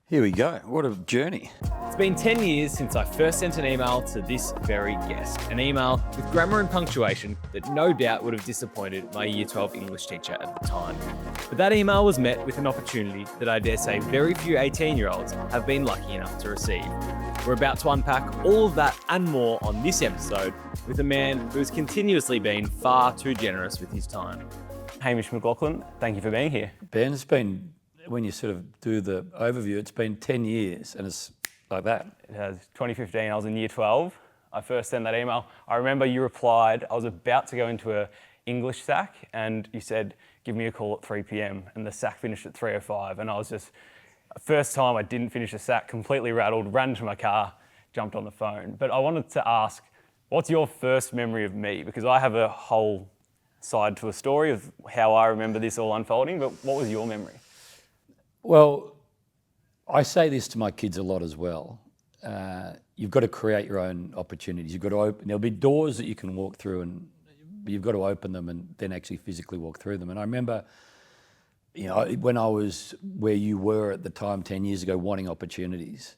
Here we go. What a journey. It's been 10 years since I first sent an email to this very guest. An email with grammar and punctuation that no doubt would have disappointed my Year 12 English teacher at the time. But that email was met with an opportunity that I dare say very few 18-year-olds have been lucky enough to receive. We're about to unpack all of that and more on this episode with a man who's continuously been far too generous with his time. Hamish McLachlan, thank you for being here. Ben, it's been, when you sort of do the overview, it's been 10 years and it's like that. It has 2015, I was in Year 12. I first sent that email. I remember you replied, I was about to go into an English SAC and you said, give me a call at 3 p.m. and the SAC finished at 3:05 and I was just, first time I didn't finish a SAC, completely rattled, ran to my car, jumped on the phone. But I wanted to ask, what's your first memory of me? Because I have a whole side to a story of how I remember this all unfolding, but what was your memory? Well, I say this to my kids a lot as well. You've got to create your own opportunities. You've got to open, there'll be doors that you can walk through and you've got to open them and then actually physically walk through them. And I remember, you know, when I was where you were at the time 10 years ago wanting opportunities,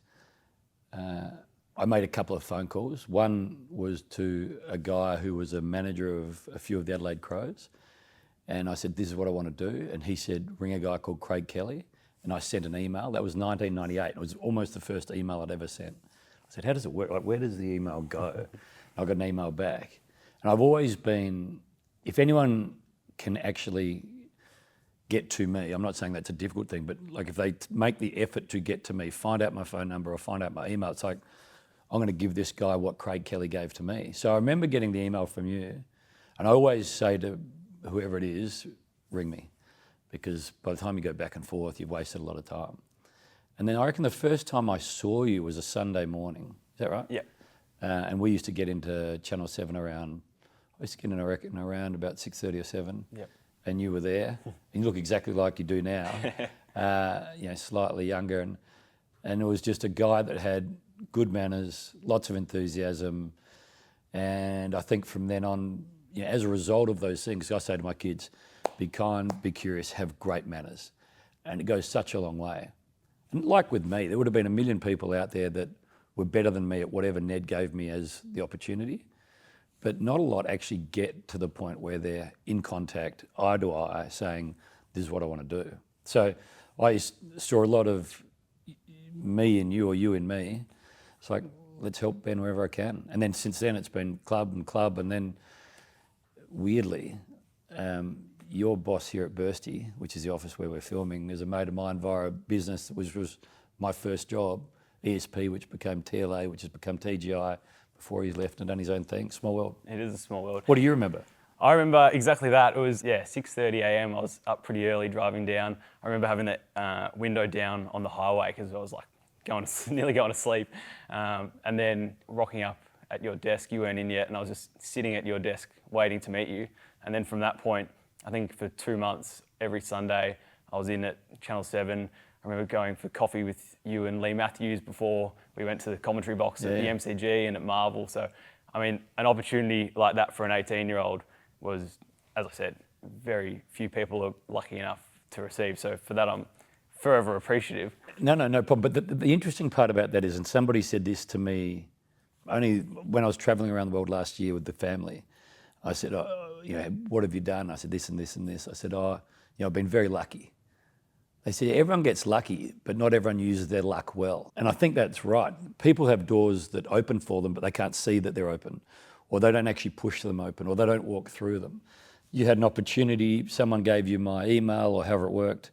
I made a couple of phone calls. One was to a guy who was a manager of a few of the Adelaide Crows. And I said, this is what I want to do. And he said, ring a guy called Craig Kelly. And I sent an email. That was 1998. It was almost the first email I'd ever sent. I said, how does it work? Like, where does the email go? I got an email back. And I've always been, if anyone can actually get to me, I'm not saying that's a difficult thing, but like if they make the effort to get to me, find out my phone number or find out my email, it's like, I'm going to give this guy what Craig Kelly gave to me. So I remember getting the email from you, and I always say to whoever it is, ring me, because by the time you go back and forth, you've wasted a lot of time. And then I reckon the first time I saw you was a Sunday morning. Is that right? Yeah. And we used to get into Channel 7 around, I used to get in, I reckon, around about 6:30 or 7. Yep. And you were there, and you look exactly like you do now, you know, slightly younger. And it was just a guy that had good manners, lots of enthusiasm. And I think from then on, you know, as a result of those things, I say to my kids, be kind, be curious, have great manners. And it goes such a long way. And like with me, there would have been a million people out there that were better than me at whatever Ned gave me as the opportunity. But not a lot actually get to the point where they're in contact, eye to eye, saying, this is what I want to do. So I saw a lot of me in you or you in me. It's like, let's help Ben wherever I can. And then since then it's been club. And then weirdly, your boss here at Bursty, which is the office where we're filming, is a mate of mine via a business which was my first job, ESP, which became TLA, which has become TGI before he's left and done his own thing. Small world. It is a small world. What do you remember? I remember exactly that. It was, 6:30 a.m. I was up pretty early driving down. I remember having that window down on the highway because I was like nearly going to sleep. And then rocking up at your desk. You weren't in yet and I was just sitting at your desk waiting to meet you. And then from that point, I think for 2 months, every Sunday, I was in at Channel 7. I remember going for coffee with you and Lee Matthews before we went to the commentary box at the MCG and at Marvel. So, I mean, an opportunity like that for an 18-year-old was, as I said, very few people are lucky enough to receive. So for that, I'm forever appreciative. No problem. But the interesting part about that is, and somebody said this to me only when I was traveling around the world last year with the family, I said, you know, what have you done? I said, this and this and this. I said, I've been very lucky. They said, everyone gets lucky, but not everyone uses their luck well. And I think that's right. People have doors that open for them, but they can't see that they're open, or they don't actually push them open, or they don't walk through them. You had an opportunity, someone gave you my email or however it worked,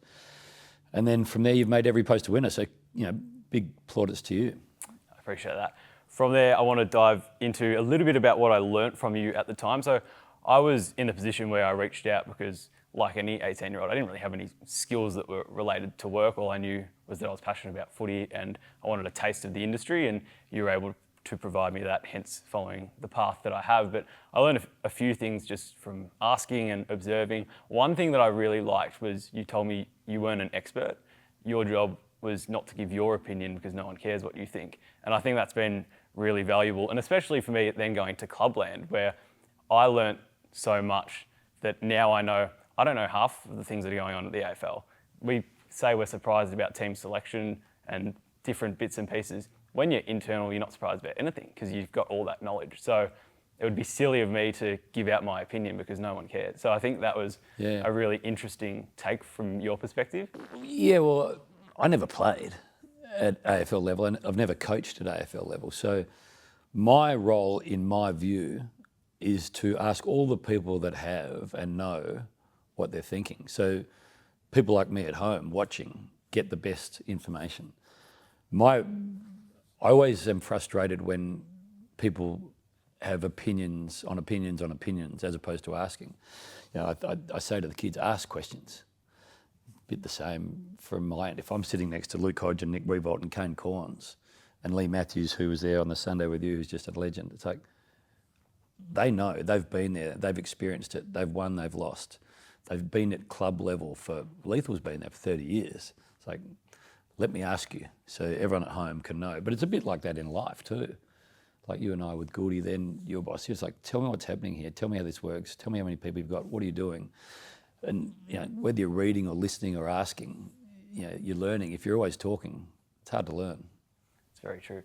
and then from there you've made every post a winner. So, you know, big plaudits to you. I appreciate that. From there, I want to dive into a little bit about what I learnt from you at the time. So I was in a position where I reached out because, like any 18-year-old, I didn't really have any skills that were related to work. All I knew was that I was passionate about footy and I wanted a taste of the industry, and you were able to provide me that, hence following the path that I have. But I learned a few things just from asking and observing. One thing that I really liked was you told me you weren't an expert. Your job was not to give your opinion because no one cares what you think. And I think that's been really valuable, and especially for me then going to Clubland, where I learnt so much that now I don't know half of the things that are going on at the AFL. We say we're surprised about team selection and different bits and pieces. When you're internal, you're not surprised about anything because you've got all that knowledge. So it would be silly of me to give out my opinion because no one cared. So I think that was a really interesting take from your perspective. Yeah, well, I never played at AFL level and I've never coached at AFL level. So my role, in my view, is to ask all the people that have and know what they're thinking. So people like me at home watching get the best information. I always am frustrated when people have opinions on opinions on opinions as opposed to asking. You know, I say to the kids, ask questions. Bit the same from my end. If I'm sitting next to Luke Hodge and Nick Revolt and Kane Corns and Lee Matthews, who was there on the Sunday with you, who's just a legend, it's like, they know, they've been there, they've experienced it, they've won, they've lost. They've been at club level Lethal's been there for 30 years. It's like, let me ask you so everyone at home can know. But it's a bit like that in life too. Like you and I with Goody, then your boss, it's like, tell me what's happening here, tell me how this works, tell me how many people you've got, what are you doing? And you know, whether you're reading or listening or asking, you know, you're learning. If you're always talking, it's hard to learn. It's very true.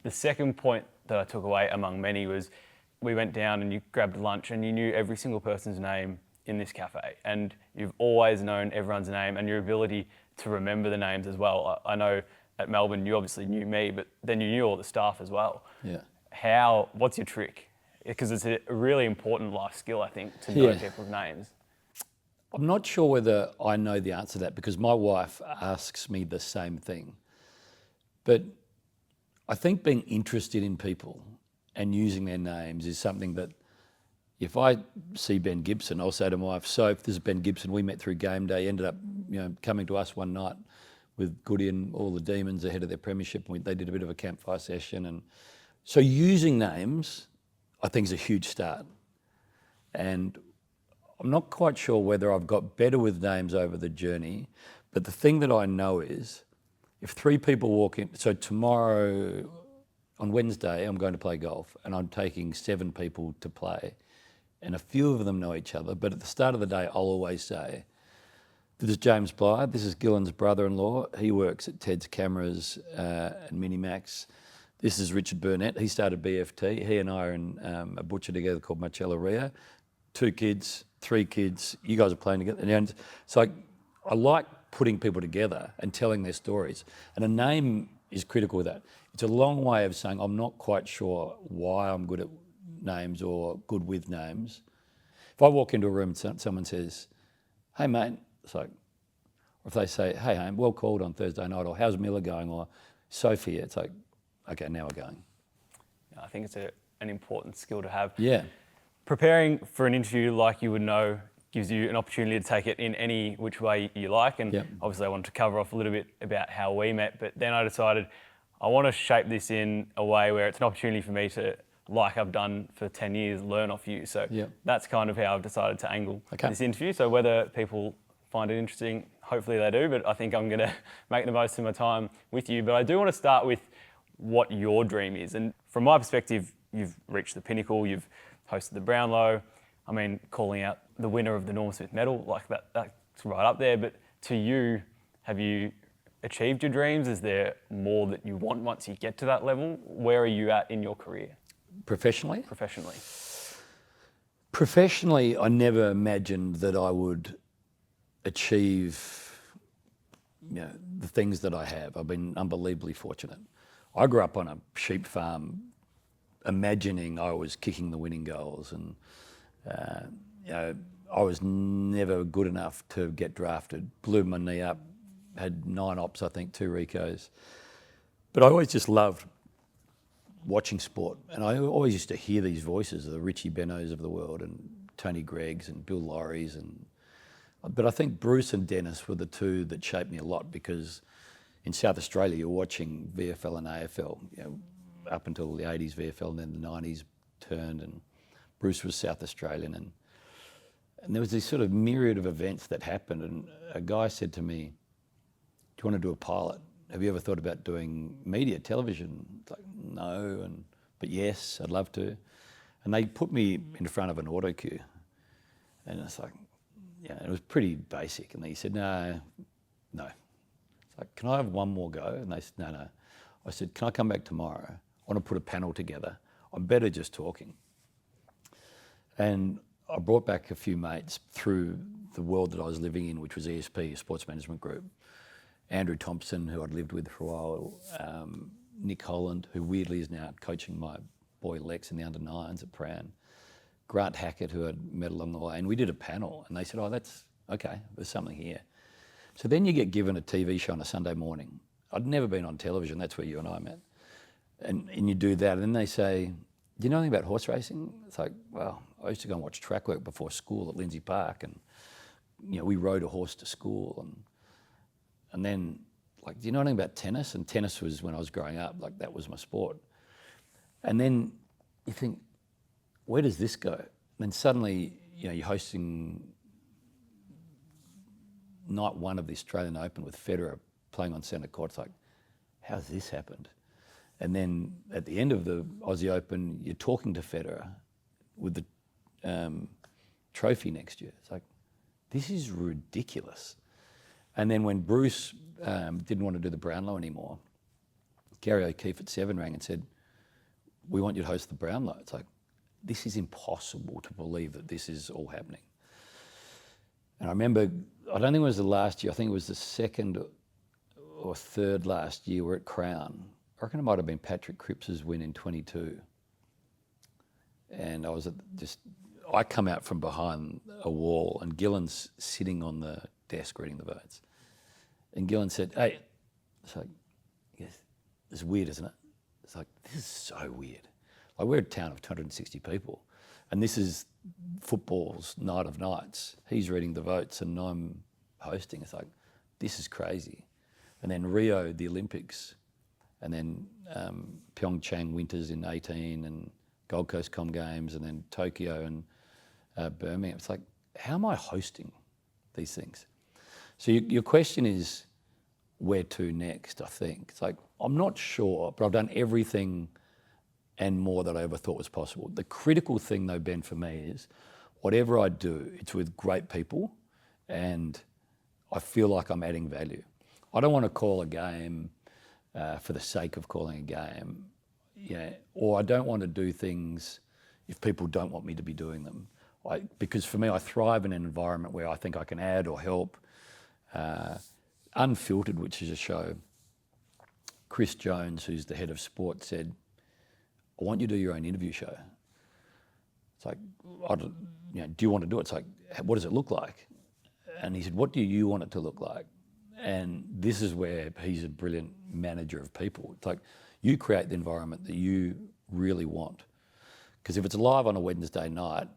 The second point that I took away among many was we went down and you grabbed lunch and you knew every single person's name in this cafe, and you've always known everyone's name and your ability to remember the names as well. I know at Melbourne you obviously knew me, but then you knew all the staff as well. Yeah. What's your trick? Because it's a really important life skill, I think, to know people's names. I'm not sure whether I know the answer to that because my wife asks me the same thing. But I think being interested in people and using their names is something that if I see Ben Gibson, I'll say to my wife, so if this is Ben Gibson, we met through game day, ended up coming to us one night with Goody and all the Demons ahead of their premiership, and they did a bit of a campfire session. And so using names, I think, is a huge start. And I'm not quite sure whether I've got better with names over the journey, but the thing that I know is if 3 people walk in, so tomorrow, on Wednesday, I'm going to play golf and I'm taking 7 people to play and a few of them know each other, but at the start of the day, I'll always say, this is James Blythe, this is Gillen's brother-in-law, he works at Ted's Cameras and Minimax. This is Richard Burnett, he started BFT, he and I are in a butcher together called Marcella Ria. 2 kids, 3 kids, you guys are playing together. And so I like putting people together and telling their stories. And a name is critical with that. It's a long way of saying, I'm not quite sure why I'm good at names or good with names. If I walk into a room and someone says, hey mate, it's like, or if they say, hey Ham, well called on Thursday night, or how's Miller going, or Sophie, it's like, okay, now we're going. I think it's an important skill to have. Yeah. Preparing for an interview, like you would know, gives you an opportunity to take it in any which way you like. And obviously I wanted to cover off a little bit about how we met, but then I decided I want to shape this in a way where it's an opportunity for me to, like I've done for 10 years, learn off you. So that's kind of how I've decided to angle this interview. So whether people find it interesting, hopefully they do, but I think I'm going to make the most of my time with you. But I do want to start with what your dream is. And from my perspective, you've reached the pinnacle, you've hosted the Brownlow. I mean, calling out the winner of the Norm Smith medal, like that's right up there. But to you, have you achieved your dreams? Is there more that you want once you get to that level? Where are you at in your career? Professionally? Professionally. Professionally, I never imagined that I would achieve the things that I have. I've been unbelievably fortunate. I grew up on a sheep farm imagining I was kicking the winning goals, and I was never good enough to get drafted. Blew my knee up, had 9 ops, I think, 2 recos. But I always just loved watching sport, and I always used to hear these voices of the Richie Benos of the world and Tony Greggs and Bill Laurie's, but I think Bruce and Dennis were the 2 that shaped me a lot, because in South Australia you're watching VFL and AFL, up until the 80s VFL, and then the 90s turned, and Bruce was South Australian, and there was this sort of myriad of events that happened, and a guy said to me, do you want to do a pilot? Have you ever thought about doing media, television? It's like, no, but yes, I'd love to. And they put me in front of an auto cue, and it's like, it was pretty basic, and he said, no. It's like, can I have one more go? And they said, no. I said, can I come back tomorrow? I want to put a panel together. I'm better just talking. And I brought back a few mates through the world that I was living in, which was ESP, Sports Management Group. Andrew Thompson, who I'd lived with for a while, Nick Holland, who weirdly is now coaching my boy Lex in the under-9s at Pran, Grant Hackett, who I'd met along the way, and we did a panel, and they said, oh, that's okay, there's something here. So then you get given a TV show on a Sunday morning. I'd never been on television, that's where you and I met. And you do that, and then they say, do you know anything about horse racing? It's like, well, I used to go and watch track work before school at Lindsay Park, and we rode a horse to school, and then, like, do you know anything about tennis? And tennis was, when I was growing up, like, that was my sport. And then you think, where does this go? And then suddenly, you're hosting night one of the Australian Open with Federer playing on centre court. It's like, how's this happened? And then at the end of the Aussie Open, you're talking to Federer with the trophy next year. It's like, this is ridiculous. And then when Bruce didn't want to do the Brownlow anymore, Gary O'Keefe at Seven rang and said, we want you to host the Brownlow. It's like, this is impossible to believe that this is all happening. And I remember, I don't think it was the last year, I think it was the second or third last year we're at Crown. I reckon it might have been Patrick Cripps's win in 22. And I come out from behind a wall and Gillen's sitting on the desk reading the votes. And Gillen said, hey, it's like, yes, it's weird, isn't it? It's like, this is so weird. Like, we're a town of 260 people, and this is football's night of nights. He's reading the votes and I'm hosting. It's like, this is crazy. And then Rio, the Olympics, and then Pyeongchang Winters in 18, and Gold Coast Com Games, and then Tokyo and Birmingham. It's like, how am I hosting these things? So your question is, where to next, I think. It's like, I'm not sure, but I've done everything and more that I ever thought was possible. The critical thing, though, Ben, for me is whatever I do, it's with great people, and I feel like I'm adding value. I don't want to call a game for the sake of calling a game, or I don't want to do things if people don't want me to be doing them. Because for me, I thrive in an environment where I think I can add or help. Unfiltered, which is a show, Chris Jones, who's the head of sport, said, I want you to do your own interview show. It's like, do you want to do it? It's like, what does it look like? And he said, what do you want it to look like? And this is where he's a brilliant manager of people. It's like, you create the environment that you really want. Because if it's live on a Wednesday night,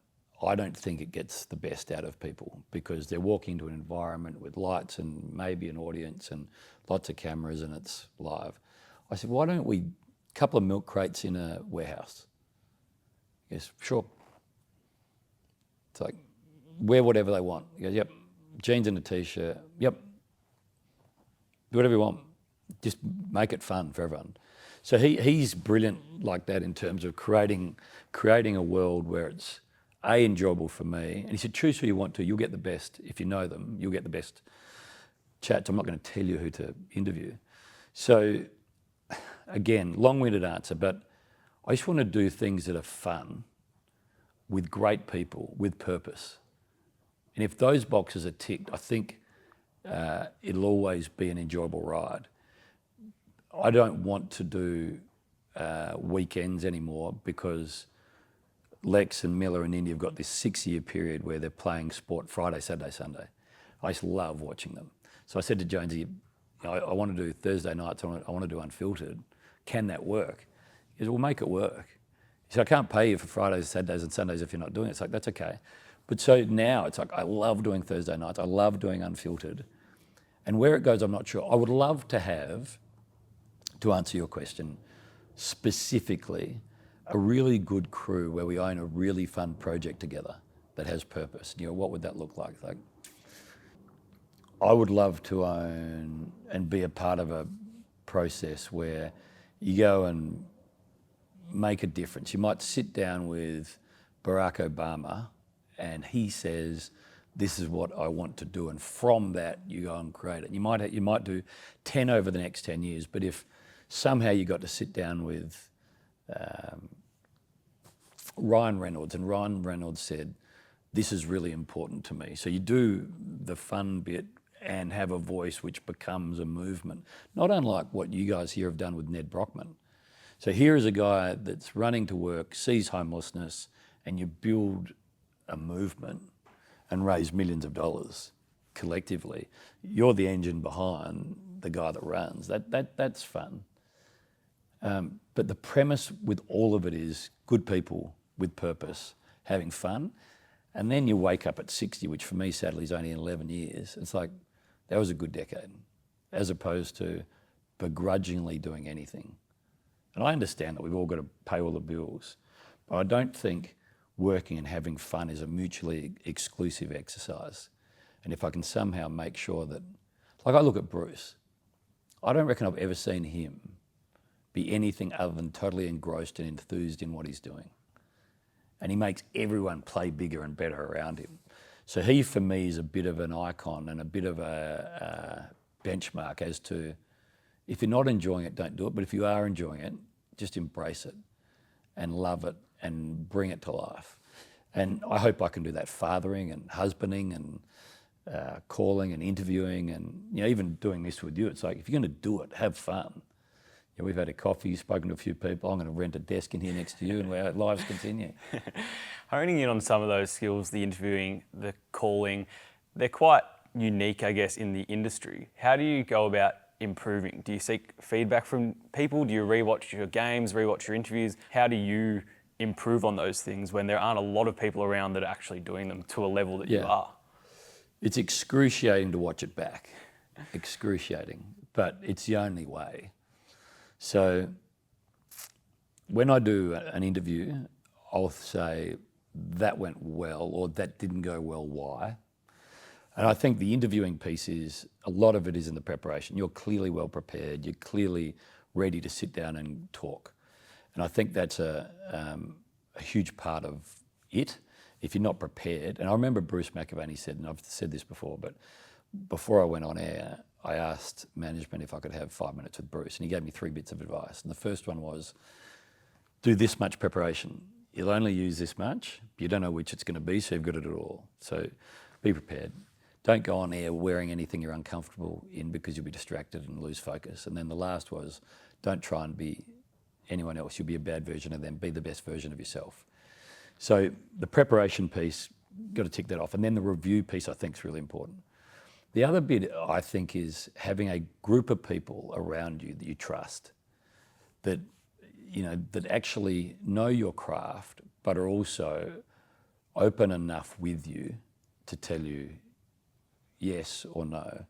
I don't think it gets the best out of people, because they're walking into an environment with lights and maybe an audience and lots of cameras, and it's live. I said, why don't we, couple of milk crates in a warehouse? Yes, sure. It's like, wear whatever they want. He goes, yep, jeans and a t-shirt, yep. Do whatever you want. Just make it fun for everyone. So he's brilliant like that in terms of creating a world where it's enjoyable for me. And he said, choose who you want to. You'll get the best. If you know them, you'll get the best chats. I'm not going to tell you who to interview. So again, long-winded answer, but I just want to do things that are fun with great people, with purpose. And if those boxes are ticked, I think it'll always be an enjoyable ride. I don't want to do weekends anymore, because Lex and Miller and Indy have got this 6-year period where they're playing sport Friday, Saturday, Sunday. I just love watching them. So I said to Jonesy, I want to do Thursday nights, I want to do Unfiltered. Can that work? He said, well, make it work. He said, I can't pay you for Fridays, Saturdays and Sundays if you're not doing it. It's like, that's okay. But so now it's like, I love doing Thursday nights. I love doing Unfiltered. And where it goes, I'm not sure. I would love to have, to answer your question specifically, a really good crew where we own a really fun project together that has purpose. What would that look like? Like, I would love to own and be a part of a process where you go and make a difference. You might sit down with Barack Obama and he says this is what I want to do, and from that you go and create it. You might do 10 over the next 10 years, but if somehow you got to sit down with Ryan Reynolds, and Ryan Reynolds said, this is really important to me. So you do the fun bit and have a voice which becomes a movement, not unlike what you guys here have done with Ned Brockman. So here is a guy that's running to work, sees homelessness, and you build a movement and raise millions of dollars collectively. You're the engine behind the guy that runs. That's fun. But the premise with all of it is good people with purpose, having fun. And then you wake up at 60, which for me, sadly, is only in 11 years. It's like, that was a good decade, as opposed to begrudgingly doing anything. And I understand that we've all got to pay all the bills, but I don't think working and having fun is a mutually exclusive exercise. And if I can somehow make sure that, like I look at Bruce, I don't reckon I've ever seen him be anything other than totally engrossed and enthused in what he's doing. And he makes everyone play bigger and better around him. So he, for me, is a bit of an icon and a bit of a benchmark as to, if you're not enjoying it, don't do it. But if you are enjoying it, just embrace it and love it and bring it to life. And I hope I can do that fathering and husbanding and calling and interviewing and even doing this with you. It's like, if you're going to do it, have fun. We've had a coffee, spoken to a few people. I'm going to rent a desk in here next to you and our lives continue. Honing in on some of those skills, the interviewing, the calling, they're quite unique, I guess, in the industry. How do you go about improving? Do you seek feedback from people? Do you rewatch your games, rewatch your interviews? How do you improve on those things when there aren't a lot of people around that are actually doing them to a level that you are? It's excruciating to watch it back. Excruciating. But it's the only way. So when I do an interview, I'll say, that went well, or that didn't go well, why? And I think the interviewing piece is, a lot of it is in the preparation. You're clearly well prepared. You're clearly ready to sit down and talk. And I think that's a huge part of it. If you're not prepared, and I remember Bruce McAvaney said, and I've said this before, but before I went on air, I asked management if I could have 5 minutes with Bruce, and he gave me 3 bits of advice. And the first one was, do this much preparation. You'll only use this much. You don't know which it's going to be, so you've got to do it all. So be prepared. Don't go on air wearing anything you're uncomfortable in, because you'll be distracted and lose focus. And then the last was, don't try and be anyone else. You'll be a bad version of them. Be the best version of yourself. So the preparation piece, got to tick that off. And then the review piece, I think, is really important. The other bit, I think, is having a group of people around you that you trust, that that actually know your craft, but are also open enough with you to tell you yes or no.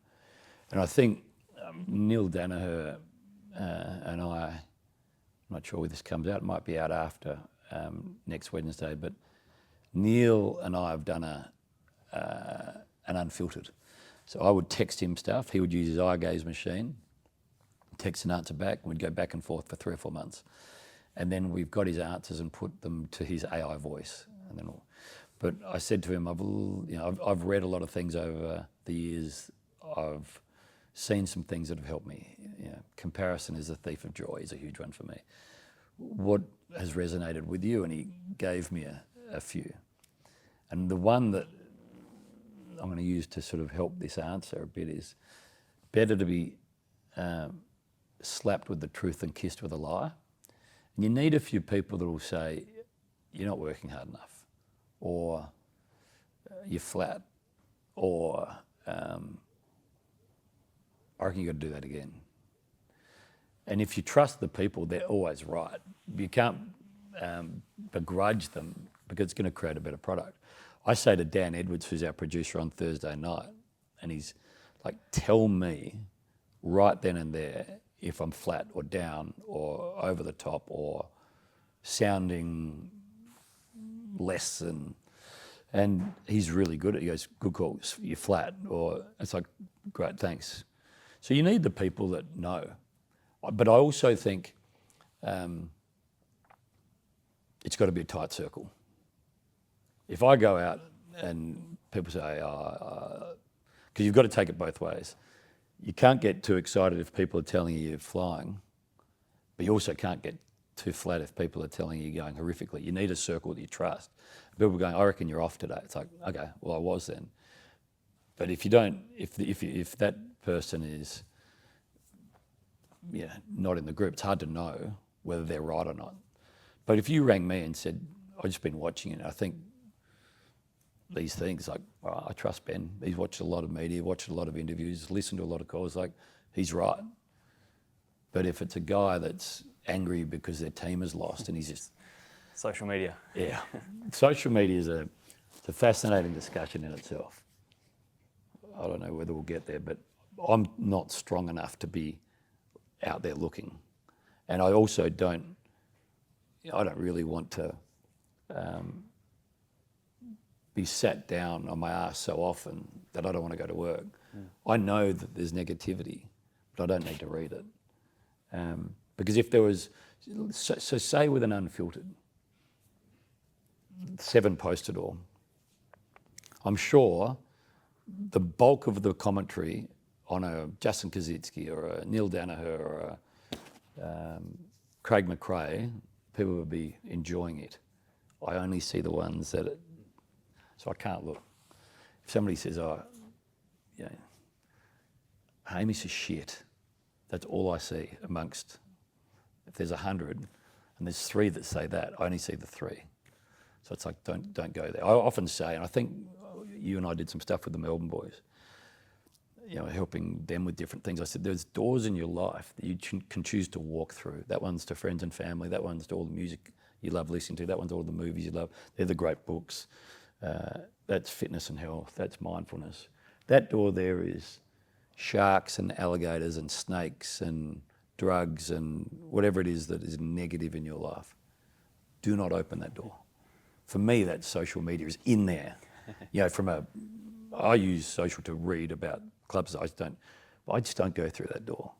And I think Neil Danaher and I'm not sure where this comes out, it might be out after next Wednesday, but Neil and I have done an unfiltered. So I would text him stuff, he would use his eye gaze machine, text an answer back, and we'd go back and forth for 3 or 4 months. And then we've got his answers and put them to his AI voice. And then, but I said to him, I've read a lot of things over the years. I've seen some things that have helped me. Comparison is a thief of joy is a huge one for me. What has resonated with you? And he gave me a few. And the one that I'm going to use to sort of help this answer a bit is, better to be slapped with the truth than kissed with a lie. And you need a few people that will say, you're not working hard enough, or you're flat, or I reckon you've got to do that again. And if you trust the people, they're always right. You can't begrudge them, because it's going to create a better product. I say to Dan Edwards, who's our producer on Thursday night, and he's like, tell me right then and there if I'm flat or down or over the top or sounding less than, and he's really good at it. He goes, good call, you're flat, or it's like, great, thanks. So you need the people that know. But I also think it's got to be a tight circle. If I go out and people say, because you've got to take it both ways. You can't get too excited if people are telling you you're flying, but you also can't get too flat if people are telling you you're going horrifically. You need a circle that you trust. People are going, I reckon you're off today. It's like, okay, well, I was then. But if you don't, if that person is not in the group, it's hard to know whether they're right or not. But if you rang me and said, I've just been watching it, I think these things, like, I trust Ben. He's watched a lot of media, watched a lot of interviews, listened to a lot of calls, like, he's right. But if it's a guy that's angry because their team has lost and he's just... Social media. Yeah. Social media is a fascinating discussion in itself. I don't know whether we'll get there, but I'm not strong enough to be out there looking. And I also don't really want to be sat down on my ass so often that I don't want to go to work. I know that there's negativity, but I don't need to read it. Because if there was, so say with an unfiltered, 7 posted all, I'm sure the bulk of the commentary on a Justin Kazitsky or a Neil Danaher or a Craig McRae, people would be enjoying it. I only see the ones that, so I can't look. If somebody says, Hamish is shit, that's all I see amongst, if there's 100 and there's 3 that say that, I only see the 3. So it's like, don't go there. I often say, and I think you and I did some stuff with the Melbourne boys, helping them with different things. I said, there's doors in your life that you can choose to walk through. That one's to friends and family. That one's to all the music you love listening to. That one's all the movies you love. They're the great books. That's fitness and health. That's mindfulness. That door there is sharks and alligators and snakes and drugs and whatever it is that is negative in your life. Do not open that door. For me, that social media is in there. I use social to read about clubs. I just don't go through that door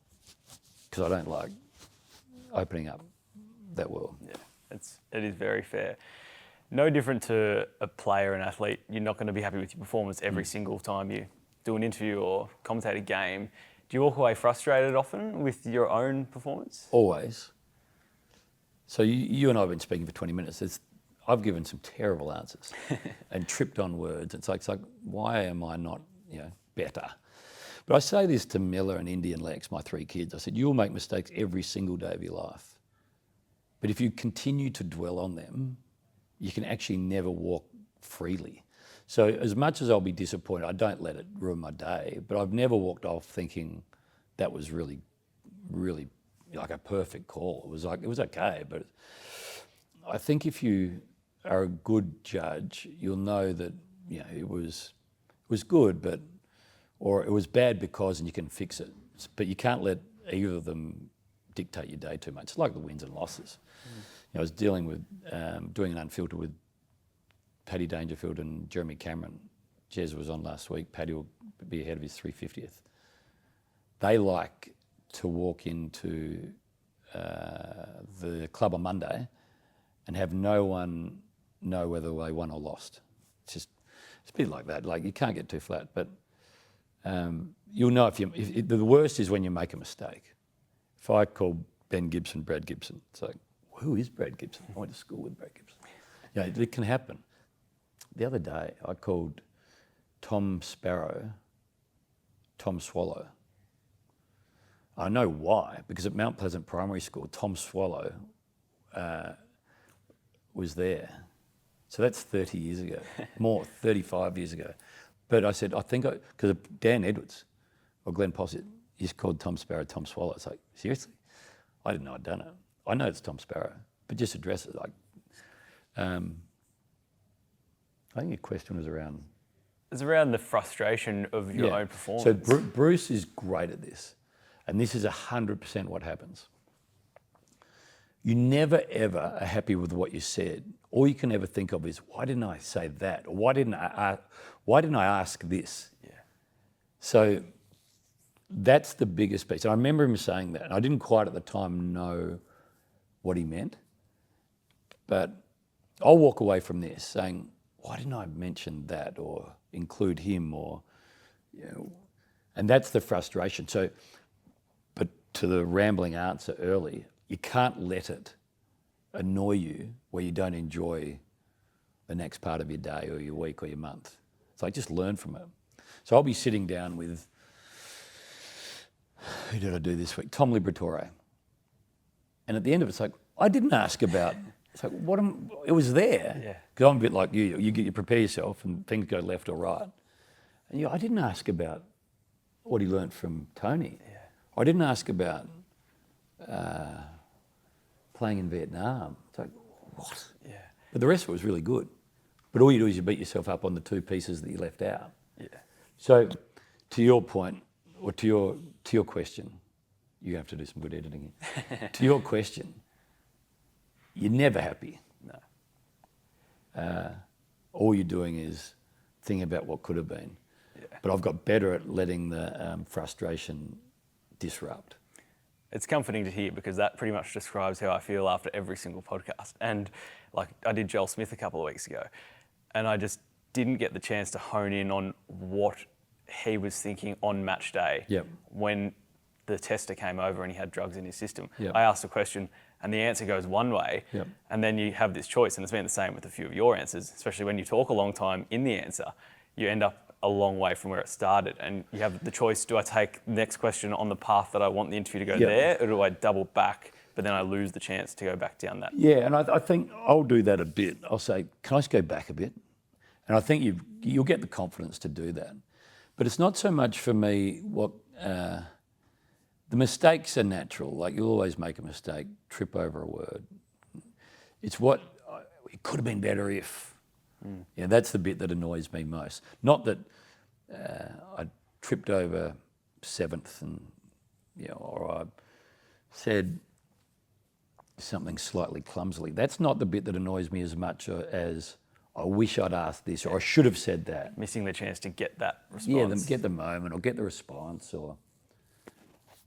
because I don't like opening up that world. Yeah, it is very fair. No different to a player, an athlete. You're not going to be happy with your performance every single time you do an interview or commentate a game. Do you walk away frustrated often with your own performance? Always. So you and I have been speaking for 20 minutes. I've given some terrible answers and tripped on words. It's like, why am I not, better? But I say this to Miller and Indy and Lex, my 3 kids. I said, you'll make mistakes every single day of your life. But if you continue to dwell on them, you can actually never walk freely. So as much as I'll be disappointed, I don't let it ruin my day, but I've never walked off thinking that was really, really like a perfect call. It was okay, but I think if you are a good judge, you'll know that it was good, or it was bad because, and you can fix it. But you can't let either of them dictate your day too much. It's like the wins and losses. I was dealing with doing an unfiltered with Paddy Dangerfield and Jeremy Cameron. Jez was on last week. Paddy will be ahead of his 350th. They like to walk into the club on Monday and have no one know whether they won or lost. It's a bit like that. Like, you can't get too flat, but you'll know if the worst is when you make a mistake. If I call Ben Gibson Brad Gibson, it's like, who is Brad Gibson? I went to school with Brad Gibson. It can happen. The other day, I called Tom Sparrow Tom Swallow. I know why, because at Mount Pleasant Primary School, Tom Swallow was there. So that's 30 years ago, more, 35 years ago. But I said, because Dan Edwards or Glenn Possitt just called Tom Sparrow Tom Swallow. It's like, seriously? I didn't know I'd done it. I know it's Tom Sparrow, but just address it like, I think your question was around... It's around the frustration of your own performance. So Bruce is great at this, and this is 100% what happens. You never ever are happy with what you said. All you can ever think of is, why didn't I say that? Or why didn't I ask this? Yeah. So that's the biggest piece. And I remember him saying that, and I didn't quite at the time know what he meant, but I'll walk away from this saying, why didn't I mention that or include him or, and that's the frustration. So, but to the rambling answer early, you can't let it annoy you where you don't enjoy the next part of your day or your week or your month. It's like, just learn from it. So I'll be sitting down with, who did I do this week? Tom Liberatore. And at the end of it, it's like, I didn't ask about, it's like, it was there. Yeah. Because I'm a bit like you prepare yourself and things go left or right. And I didn't ask about what he learnt from Tony. Yeah. I didn't ask about playing in Vietnam. It's like, what? Yeah. But the rest of it was really good. But all you do is you beat yourself up on the two pieces that you left out. Yeah. So to your point, or to your question, you have to do some good editing here. To your question, you're never happy. No. All you're doing is thinking about what could have been. Yeah. But I've got better at letting the frustration disrupt. It's comforting to hear because that pretty much describes how I feel after every single podcast. And like I did Joel Smith a couple of weeks ago, and I just didn't get the chance to hone in on what he was thinking on match day. Yep. When the tester came over and he had drugs in his system. Yep. I asked a question and the answer goes one way, Yep. and then you have this choice, and it's been the same with a few of your answers, especially when you talk a long time in the answer, you end up a long way from where it started, and you have the choice, do I take the next question on the path that I want the interview to go Yep. there, or do I double back, but then I lose the chance to go back down that? Yeah, and I think I'll do that a bit. I'll say, can I just go back a bit? And I think you'll get the confidence to do that. But it's not so much for me what... the mistakes are natural. Like, you'll always make a mistake, trip over a word. It's what, it could have been better if. Yeah, that's the bit that annoys me most. Not that I tripped over seventh and, or I said something slightly clumsily. That's not the bit that annoys me as much as I wish I'd asked this or I should have said that. Missing the chance to get that response. Yeah, get the moment or get the response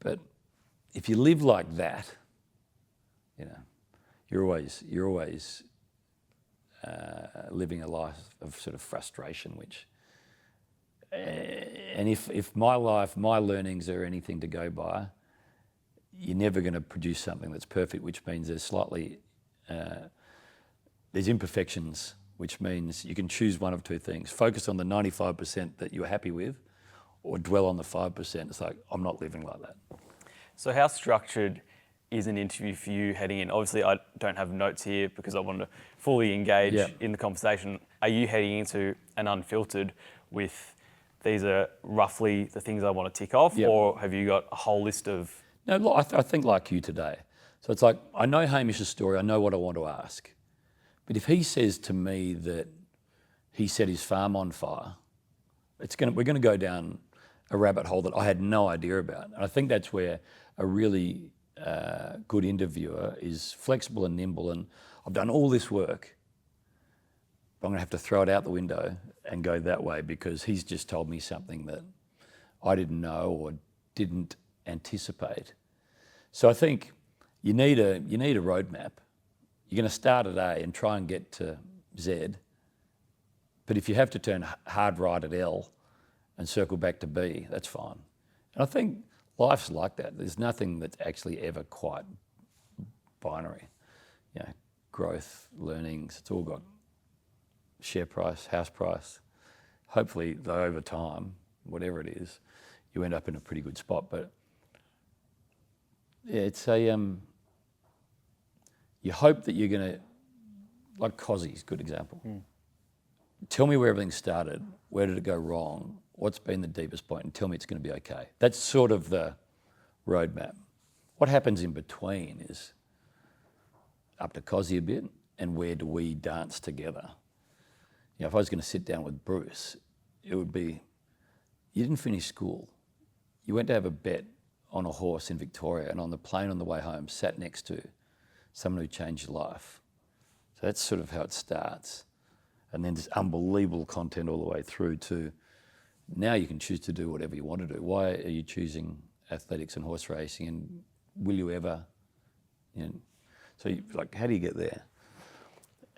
But if you live like that, you're always living a life of sort of frustration, which, and if my learnings are anything to go by, you're never going to produce something that's perfect, which means there's imperfections, which means you can choose one of two things: focus on the 95% that you're happy with, or dwell on the 5%. It's like, I'm not living like that. So how structured is an interview for you heading in? Obviously, I don't have notes here because I want to fully engage in the conversation. Are you heading into an unfiltered with, these are roughly the things I want to tick off, or have you got a whole list of... No, I think like you today. So it's like, I know Hamish's story, I know what I want to ask. But if he says to me that he set his farm on fire, we're going to go down a rabbit hole that I had no idea about. And I think that's where a really good interviewer is flexible and nimble. And I've done all this work, but I'm going to have to throw it out the window and go that way because he's just told me something that I didn't know or didn't anticipate. So I think you need a roadmap. You're going to start at A and try and get to Z. But if you have to turn hard right at L and circle back to B, that's fine. And I think life's like that. There's nothing that's actually ever quite binary. Growth, learnings, it's all got share price, house price. Hopefully, though, over time, whatever it is, you end up in a pretty good spot. But yeah, it's you hope that you're going to, like Cozzy's a good example. Tell me where everything started, where did it go wrong, what's been the deepest point, and tell me it's going to be okay. That's sort of the roadmap. What happens in between is up to Cozzy a bit, and where do we dance together? If I was going to sit down with Bruce, it would be, you didn't finish school. You went to have a bet on a horse in Victoria, and on the plane on the way home, sat next to someone who changed your life. So that's sort of how it starts. And then there's unbelievable content all the way through to now you can choose to do whatever you want to do. Why are you choosing athletics and horse racing, and will you ever, so how do you get there?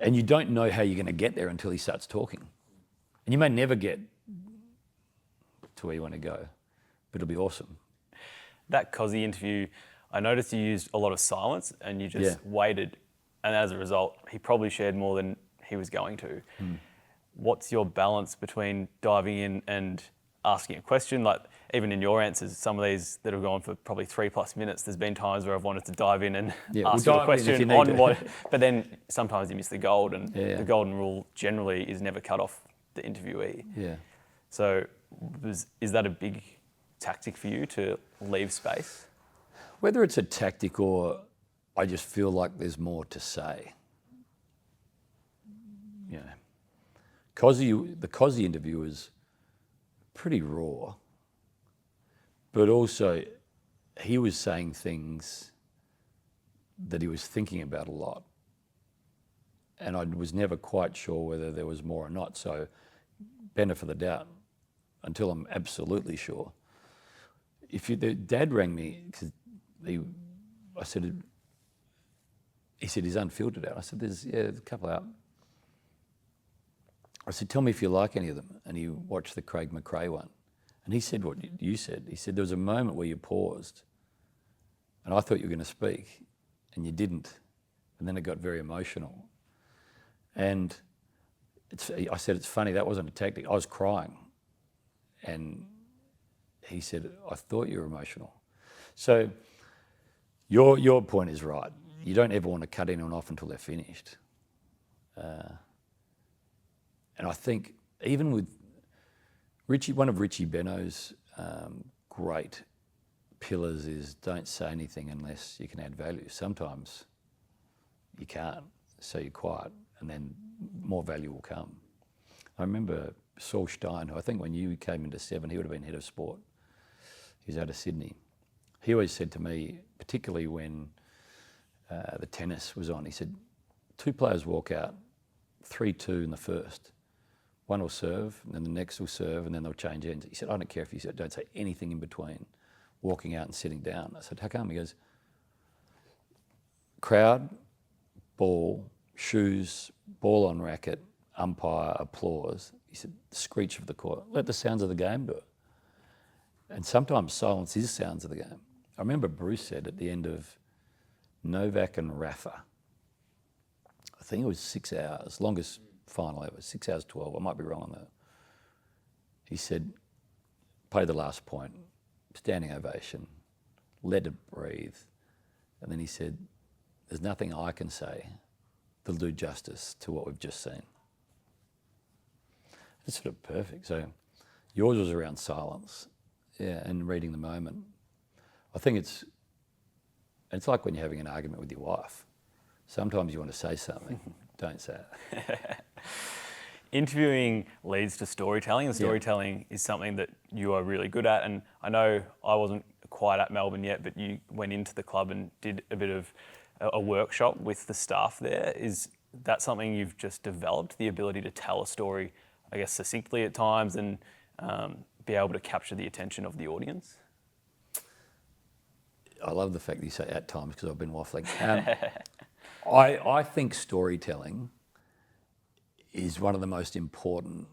And you don't know how you're going to get there until he starts talking. And you may never get to where you want to go, but it'll be awesome. That Cozzy interview, I noticed you used a lot of silence and you just waited. And as a result, he probably shared more than he was going to. What's your balance between diving in and asking a question? Like even in your answers, some of these that have gone for probably 3+ minutes, there's been times where I've wanted to dive in and ask you a question on what, but then sometimes you miss the gold, and the golden rule generally is never cut off the interviewee. Yeah. So is that a big tactic for you to leave space? Whether it's a tactic or I just feel like there's more to say. You know, the Cozzy interview was pretty raw, but also he was saying things that he was thinking about a lot. And I was never quite sure whether there was more or not. So benefit of the doubt until I'm absolutely sure. Dad rang me because he said he's unfiltered out. I said, there's a couple out. I said, tell me if you like any of them. And he watched the Craig McRae one. And he said what you said. He said, there was a moment where you paused and I thought you were going to speak and you didn't. And then it got very emotional. And I said, it's funny, that wasn't a tactic. I was crying. And he said, I thought you were emotional. So your point is right. You don't ever want to cut anyone off until they're finished. And I think even with Richie, one of Richie Benno's great pillars is don't say anything unless you can add value. Sometimes you can't, so you're quiet, and then more value will come. I remember Saul Stein, who I think when you came into Seven, he would have been head of sport. He's out of Sydney. He always said to me, particularly when the tennis was on, he said, 2 players walk out, 3-2 in the first. One will serve, and then the next will serve, and then they'll change ends. He said, I don't care if you don't say anything in between, walking out and sitting down. I said, how come? He goes, crowd, ball, shoes, ball on racket, umpire, applause. He said, screech of the court. Let the sounds of the game do it. And sometimes silence is sounds of the game. I remember Bruce said at the end of Novak and Rafa, I think it was 6 hours, longest final ever, 6 hours 12, I might be wrong on that. He said, play the last point, standing ovation, let it breathe. And then he said, there's nothing I can say that'll do justice to what we've just seen. It's sort of perfect. So yours was around silence, and reading the moment. I think it's like when you're having an argument with your wife. Sometimes you want to say something, don't say it. Interviewing leads to storytelling, and storytelling is something that you are really good at. And I know I wasn't quite at Melbourne yet, but you went into the club and did a bit of a workshop with the staff there. Is that something you've just developed, the ability to tell a story, I guess, succinctly at times and be able to capture the attention of the audience? I love the fact that you say at times because I've been waffling. I think storytelling is one of the most important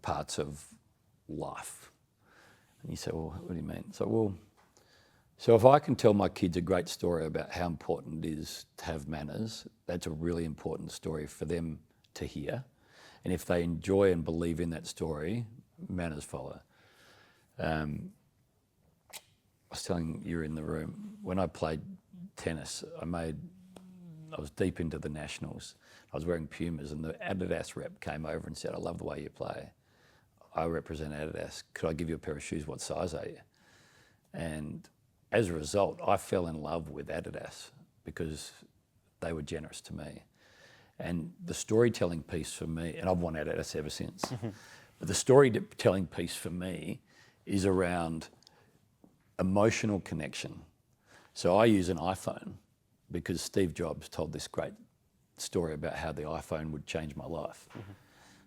parts of life. And you say, well, what do you mean? So if I can tell my kids a great story about how important it is to have manners, that's a really important story for them to hear. And if they enjoy and believe in that story, manners follow. I was telling you in the room, when I played tennis, I was deep into the nationals. I was wearing Pumas and the Adidas rep came over and said, I love the way you play. I represent Adidas. Could I give you a pair of shoes? What size are you? And as a result, I fell in love with Adidas because they were generous to me. And the storytelling piece for me, and I've worn Adidas ever since, but the storytelling piece for me is around emotional connection. So I use an iPhone because Steve Jobs told this great story about how the iPhone would change my life.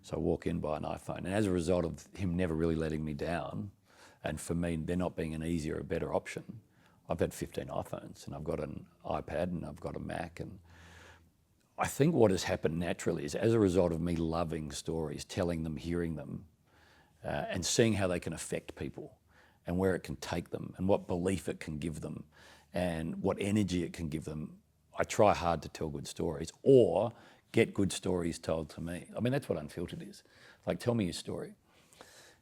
So I walk in, buy an iPhone. And as a result of him never really letting me down, and for me, there not being an easier or better option, I've had 15 iPhones and I've got an iPad and I've got a Mac, and I think what has happened naturally is as a result of me loving stories, telling them, hearing them, and seeing how they can affect people and where it can take them and what belief it can give them and what energy it can give them, I try hard to tell good stories or get good stories told to me. I mean, that's what Unfiltered is. Like, tell me your story.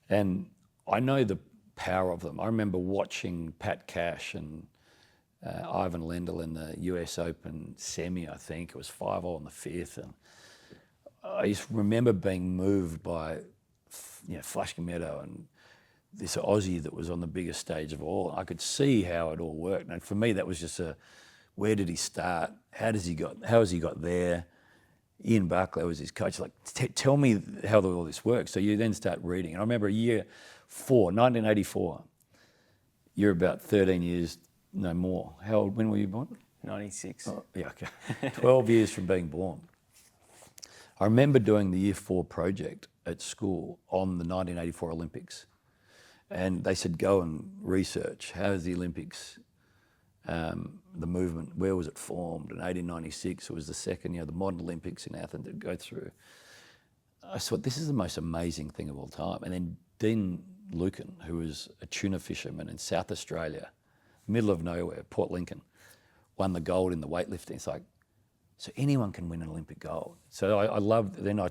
And I know the power of them. I remember watching Pat Cash and Ivan Lendl in the US Open semi, I think. It was 5-all in the fifth. And I just remember being moved by, Flashing Meadow and this Aussie that was on the biggest stage of all. I could see how it all worked. And for me, that was just where did he start? How has he got there? Ian Barclay was his coach. Like, tell me how all this works. So you then start reading. And I remember year 4, 1984. You're about 13 years, no more. How old, when were you born? 96. Oh, yeah, okay. 12 years from being born. I remember doing the year 4 project at school on the 1984 Olympics. And they said, go and research. How is the Olympics, the movement, where was it formed? In 1896, it was the second, the modern Olympics in Athens to go through. I thought, this is the most amazing thing of all time. And then Dean Lucan, who was a tuna fisherman in South Australia, middle of nowhere, Port Lincoln, won the gold in the weightlifting. It's like, so anyone can win an Olympic gold. So I loved, then I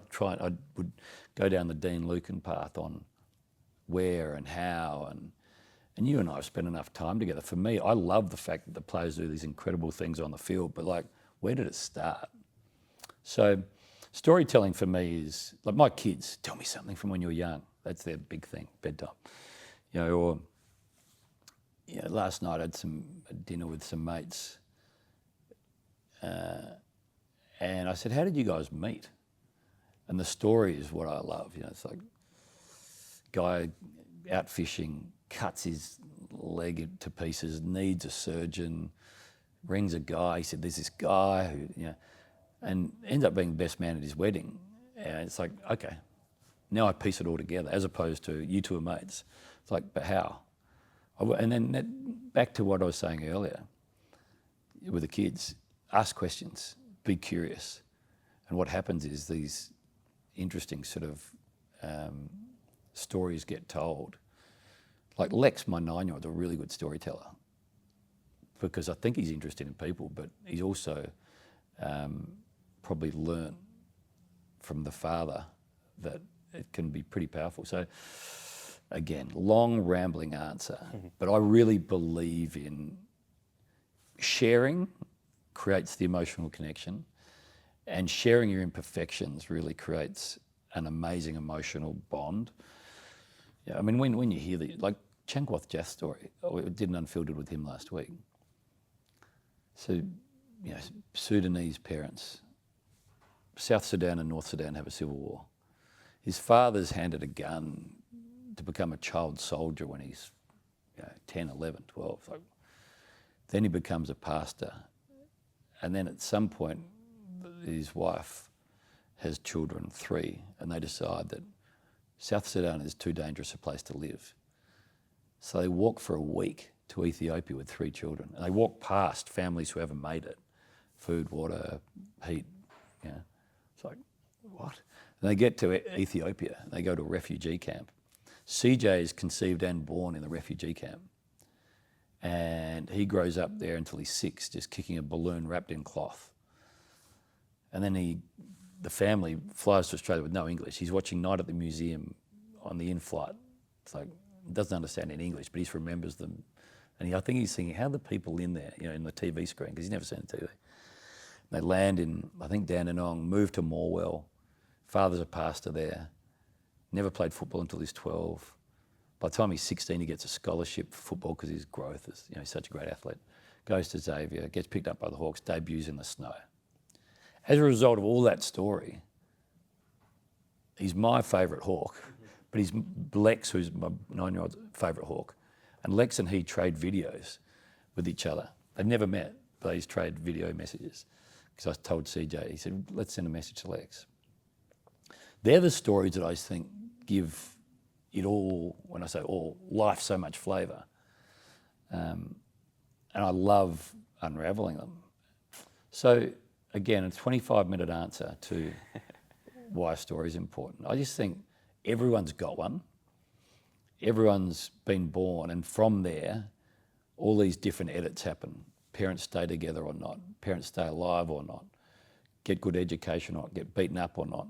would go down the Dean Lucan path on where and how, and you and I have spent enough time together. For me, I love the fact that the players do these incredible things on the field, but like, where did it start? So storytelling for me is, like, my kids, tell me something from when you were young. That's their big thing, bedtime. Last night I had a dinner with some mates, and I said, how did you guys meet? And the story is what I love. It's like, guy out fishing, cuts his leg to pieces, needs a surgeon, rings a guy. He said, there's this guy who, and ends up being the best man at his wedding. And it's like, okay, now I piece it all together, as opposed to you two are mates. It's like, but how? And then back to what I was saying earlier with the kids, ask questions, be curious. And what happens is these interesting sort of stories get told. Like Lex, my 9-year-old, is a really good storyteller because I think he's interested in people, but he's also probably learnt from the father that it can be pretty powerful. So again, long rambling answer, but I really believe in sharing creates the emotional connection, and sharing your imperfections really creates an amazing emotional bond. Yeah, I mean, when you hear like Chankwath Jath's story, I did an Unfiltered with him last week. So, Sudanese parents, South Sudan and North Sudan have a civil war. His father's handed a gun to become a child soldier when he's 10, 11, 12. So then he becomes a pastor. And then at some point, his wife has children, 3, and they decide that South Sudan is too dangerous a place to live. So they walk for a week to Ethiopia with 3 children. And they walk past families who haven't made it. Food, water, heat. It's like, what? And they get to Ethiopia. And they go to a refugee camp. CJ is conceived and born in the refugee camp. And he grows up there until he's 6, just kicking a balloon wrapped in cloth. And then the family flies to Australia with no English. He's watching Night at the Museum on the in-flight. It's like, doesn't understand any English, but he remembers them. And I think he's thinking, how are the people in there, in the TV screen, because he's never seen TV. They land in, I think, Dandenong, move to Morwell. Father's a pastor there. Never played football until he's 12. By the time he's 16, he gets a scholarship for football because his growth is, he's such a great athlete. Goes to Xavier, gets picked up by the Hawks, debuts in the snow. As a result of all that story, he's my favourite Hawk, but he's Lex, who's my 9-year-old's favourite Hawk. And Lex and he trade videos with each other. They've never met, but they trade video messages. Because I told CJ, he said, let's send a message to Lex. They're the stories that I think give it all, when I say all, life so much flavour. And I love unravelling them. So again, a 25-minute answer to why a story is important. I just think everyone's got one. Everyone's been born, and from there, all these different edits happen. Parents stay together or not. Parents stay alive or not. Get good education or not. Get beaten up or not.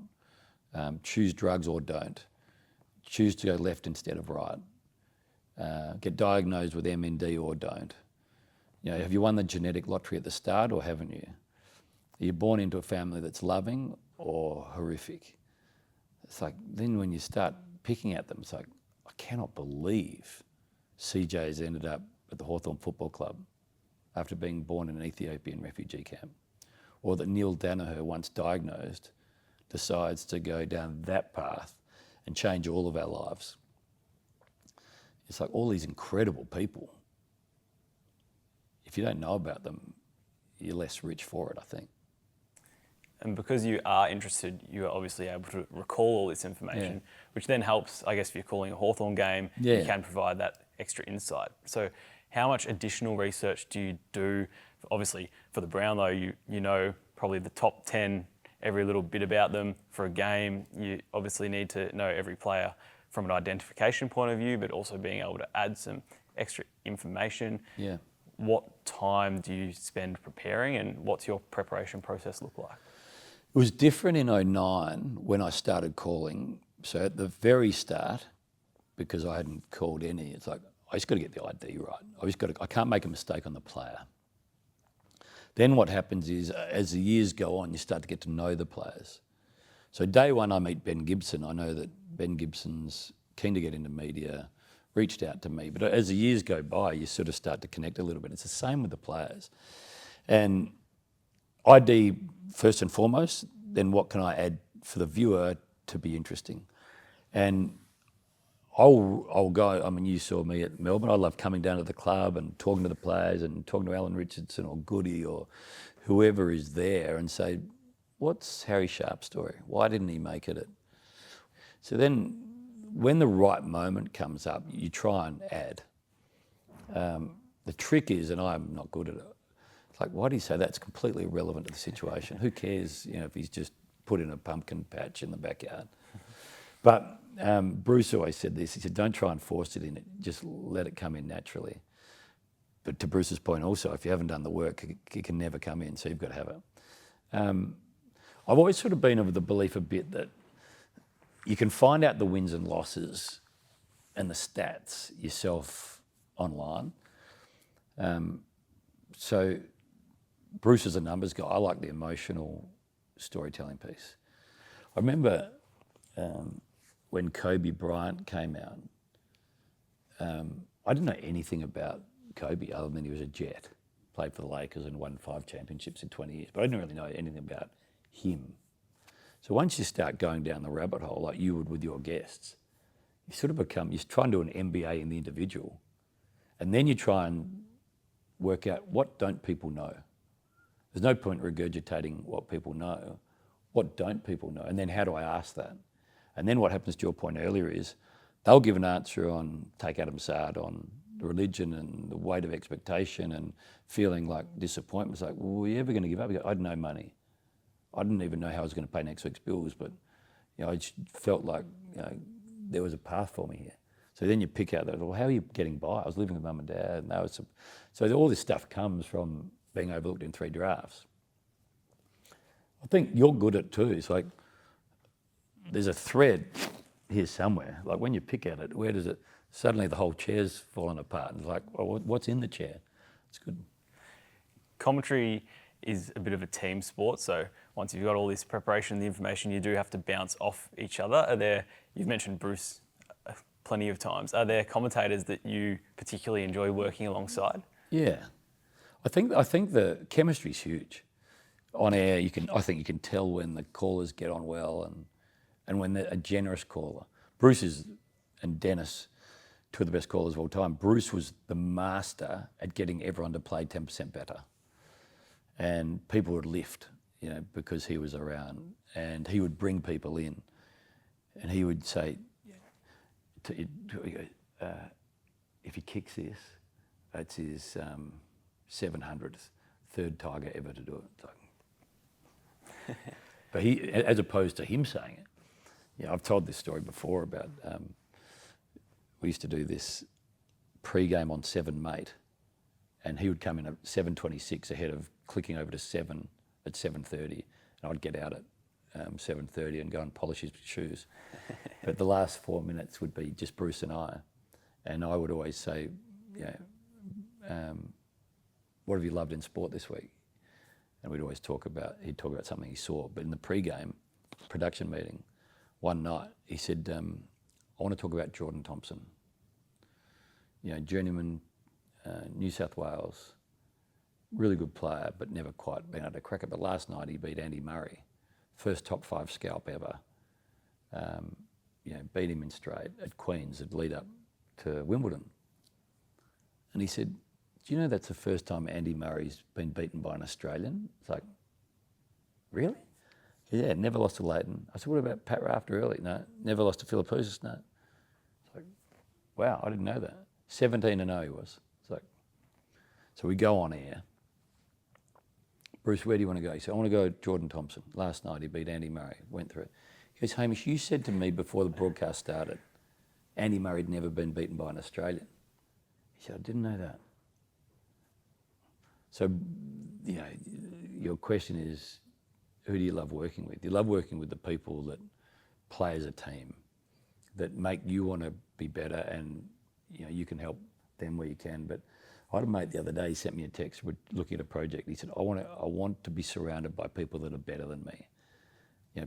Choose drugs or don't. Choose to go left instead of right. Get diagnosed with MND or don't. You know, have you won the genetic lottery at the start or haven't you? Are you born into a family that's loving or horrific? It's like, then when you start picking at them, it's like, I cannot believe CJ's ended up at the Hawthorn Football Club after being born in an Ethiopian refugee camp. Or that Neil Danaher, once diagnosed, decides to go down that path and change all of our lives. It's like all these incredible people. If you don't know about them, you're less rich for it, I think. And because you are interested, you are obviously able to recall all this information, which then helps, I guess, if you're calling a Hawthorn game, you can provide that extra insight. So how much additional research do you do? Obviously, for the Brownlow, you know probably the top 10, every little bit about them. For a game, you obviously need to know every player from an identification point of view, but also being able to add some extra information. Yeah. What time do you spend preparing, and what's your preparation process look like? It was different in '09 when I started calling. So at the very start, because I hadn't called any, it's like, I just got to get the ID right. I can't make a mistake on the player. Then what happens is, as the years go on, you start to get to know the players. So day one, I meet Ben Gibson. I know that Ben Gibson's keen to get into media, reached out to me. But as the years go by, you sort of start to connect a little bit. It's the same with the players. And ID first and foremost, then what can I add for the viewer to be interesting? And I'll go, I mean, you saw me at Melbourne. I love coming down to the club and talking to the players and talking to Alan Richardson or Goody or whoever is there and say, what's Harry Sharp's story? Why didn't he make it? So then when the right moment comes up, you try and add. The trick is, and I'm not good at it, it's like, why do you say that's completely irrelevant to the situation? Who cares, you know, if he's just put in a pumpkin patch in the backyard? But Bruce always said this, he said, don't try and force it in, just let it come in naturally. But to Bruce's point also, if you haven't done the work, it can never come in, so you've got to have it. I've always sort of been of the belief a bit that you can find out the wins and losses and the stats yourself online. So Bruce is a numbers guy. I like the emotional storytelling piece. I remember when Kobe Bryant came out, I didn't know anything about Kobe other than he was a Jet, played for the Lakers and won 5 championships in 20 years, but I didn't really know anything about him. So once you start going down the rabbit hole, like you would with your guests, you sort of become, you try and do an MBA in the individual, and then you try and work out what don't people know. There's no point regurgitating what people know. What don't people know? And then how do I ask that? And then what happens to your point earlier is they'll give an answer on, take Adam Saad, on religion and the weight of expectation and feeling like disappointment. It's like, well, were you ever going to give up? I had no money. I didn't even know how I was going to pay next week's bills, but you know, I just felt like, you know, there was a path for me here. So then you pick out that, well, how are you getting by? I was living with mum and dad, and that was so all this stuff comes from being overlooked in 3 drafts. I think you're good at it too. It's like there's a thread here somewhere. Like when you pick at it, where does it? Suddenly the whole chair's fallen apart. And it's like, well, what's in the chair? It's good. Commentary is a bit of a team sport. So once you've got all this preparation, the information, you do have to bounce off each other. You've mentioned Bruce plenty of times. Are there commentators that you particularly enjoy working alongside? Yeah, I think the chemistry's huge. On air, I think you can tell when the callers get on well and when they're a generous caller. Bruce and Dennis, 2 of the best callers of all time. Bruce was the master at getting everyone to play 10% better. And people would lift, you know, because he was around, and he would bring people in, and he would say, if he kicks this, that's his 700th, 3rd Tiger ever to do it. It's like, But he, as opposed to him saying it. Yeah, I've told this story before about, we used to do this pre-game on 7 Mate, and he would come in at 7:26 ahead of clicking over to 7 at 7:30, and I'd get out at 7:30 and go and polish his shoes. But the last 4 minutes would be just Bruce and I would always say, what have you loved in sport this week? And we'd always he'd talk about something he saw. But in the pre-game production meeting one night, he said, I want to talk about Jordan Thompson. Journeyman, New South Wales, really good player, but never quite been able to crack it. But last night he beat Andy Murray, first top 5 scalp ever. Beat him in straight at Queen's, at lead up to Wimbledon. And he said, do you know that's the first time Andy Murray's been beaten by an Australian? It's like, really? Yeah, never lost to Leighton. I said, what about Pat Rafter early? No. Never lost to Philippoussis? No. It's like, wow, I didn't know that. 17-0 he was. It's like, so we go on air. Bruce, where do you want to go? He said, I want to go Jordan Thompson. Last night he beat Andy Murray, went through it. He goes, Hamish, you said to me before the broadcast started, Andy Murray had never been beaten by an Australian. He said, I didn't know that. So, your question is, who do you love working with? You love working with the people that play as a team, that make you want to be better, and you can help them where you can. But I had a mate the other day, he sent me a text, we're looking at a project. He said, I want to be surrounded by people that are better than me.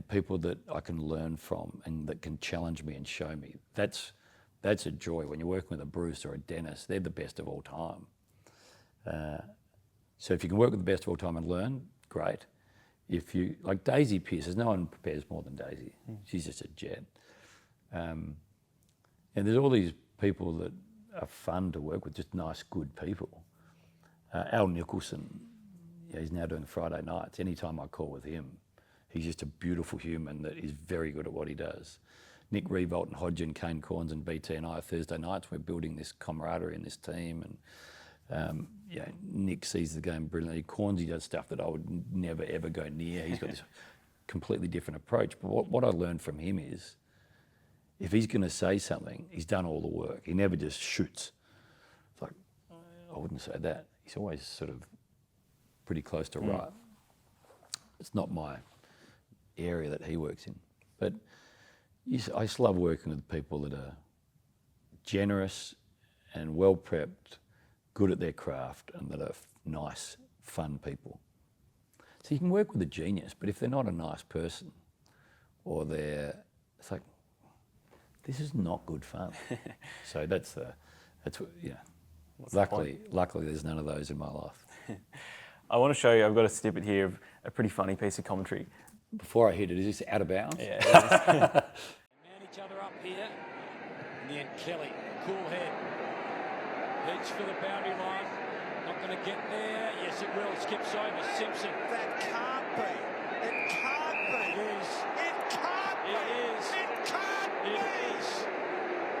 People that I can learn from and that can challenge me and show me. That's a joy. When you're working with a Bruce or a Dennis, they're the best of all time. So if you can work with the best of all time and learn, great. If you, like Daisy Pearce, no one prepares more than Daisy. She's just a jet. And there's all these people that are fun to work with, just nice, good people. Al Nicholson, he's now doing Friday nights. Anytime I call with him, he's just a beautiful human that is very good at what he does. Nick Revolt and Hodgin, Kane Corns and BT and I, Thursday nights, we're building this camaraderie in this team. And Nick sees the game brilliantly. Cornsy does stuff that I would never, ever go near. He's got this completely different approach. But what I learned from him is, if he's going to say something, he's done all the work. He never just shoots. It's like, I wouldn't say that. He's always sort of pretty close to right. It's not my area that he works in. But I just love working with people that are generous and well prepped, good at their craft, and that are nice, fun people. So you can work with a genius, but if they're not a nice person, or it's like, this is not good fun. So that's what, yeah. Luckily, there's none of those in my life. I want to show you, I've got a snippet here of a pretty funny piece of commentary. Before I hit it, is this out of bounds? Yeah. Man each other up here. In the end, Kelly, cool head. Heads for the boundary line. Not going to get there. Yes, it will. Skips over Simpson. That can't be. It can't be. It is. It can't be. It is. It can't It be. is.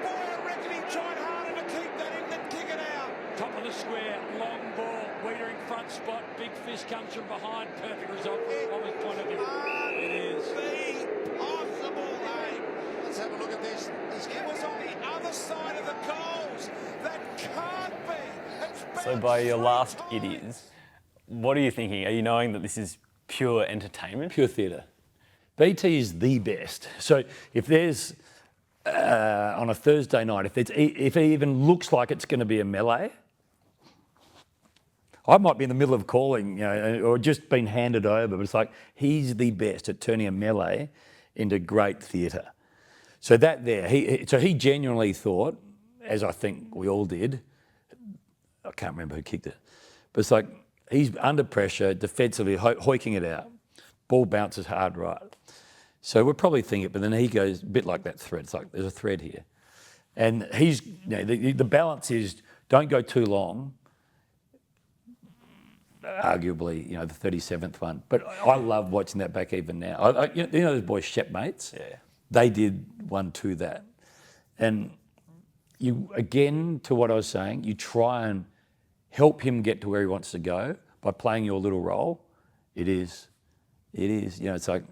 Boy, I reckon he tried harder to keep that in than kick it out. Top of the square, long ball, Wiedering front spot, big fish comes from behind, perfect result from his point of view. It is. Possible, hey. Let's have a look at this. It was on the other side of the goals. That can't be. It's So by your last time. it is, what are you thinking? Are you knowing that this is pure entertainment? Pure theatre. BT is the best. So if there's, on a Thursday night, if it even looks like it's going to be a melee, I might be in the middle of calling, or just been handed over, but it's like, he's the best at turning a melee into great theatre. So he genuinely thought, as I think we all did, I can't remember who kicked it, but it's like, he's under pressure, defensively, hoiking it out. Ball bounces hard right. So we're probably thinking it, but then he goes a bit like that thread. It's like, there's a thread here. And he's, the balance is, don't go too long, arguably, the 37th one. But I love watching that back even now. Those boys, Shepmates? Yeah. They did one to that. And you, again, to what I was saying, you try and help him get to where he wants to go by playing your little role. It is It is, you know, it's like,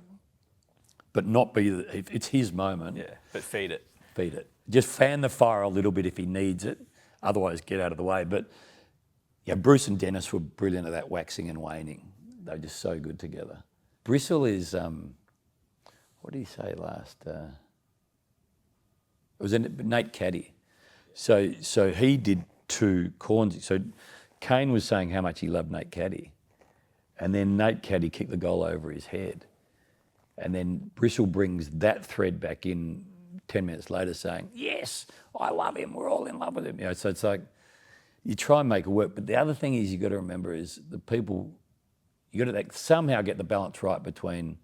but not be, if it's his moment, Yeah, but feed it. feed it. Just fan the fire a little bit if he needs it, otherwise get out of the way. But yeah, Bruce and Dennis were brilliant at that waxing and waning. They were just so good together. Bristle is, what did he say last? It was Nate Caddy. So he did 2 corns. So Kane was saying how much he loved Nate Caddy. And then Nate Caddy kicked the goal over his head. And then Bristle brings that thread back in 10 minutes later saying, yes, I love him. We're all in love with him. You know, so it's like, you try and make it work. But the other thing is you've got to remember is the people, you've got to somehow get the balance right between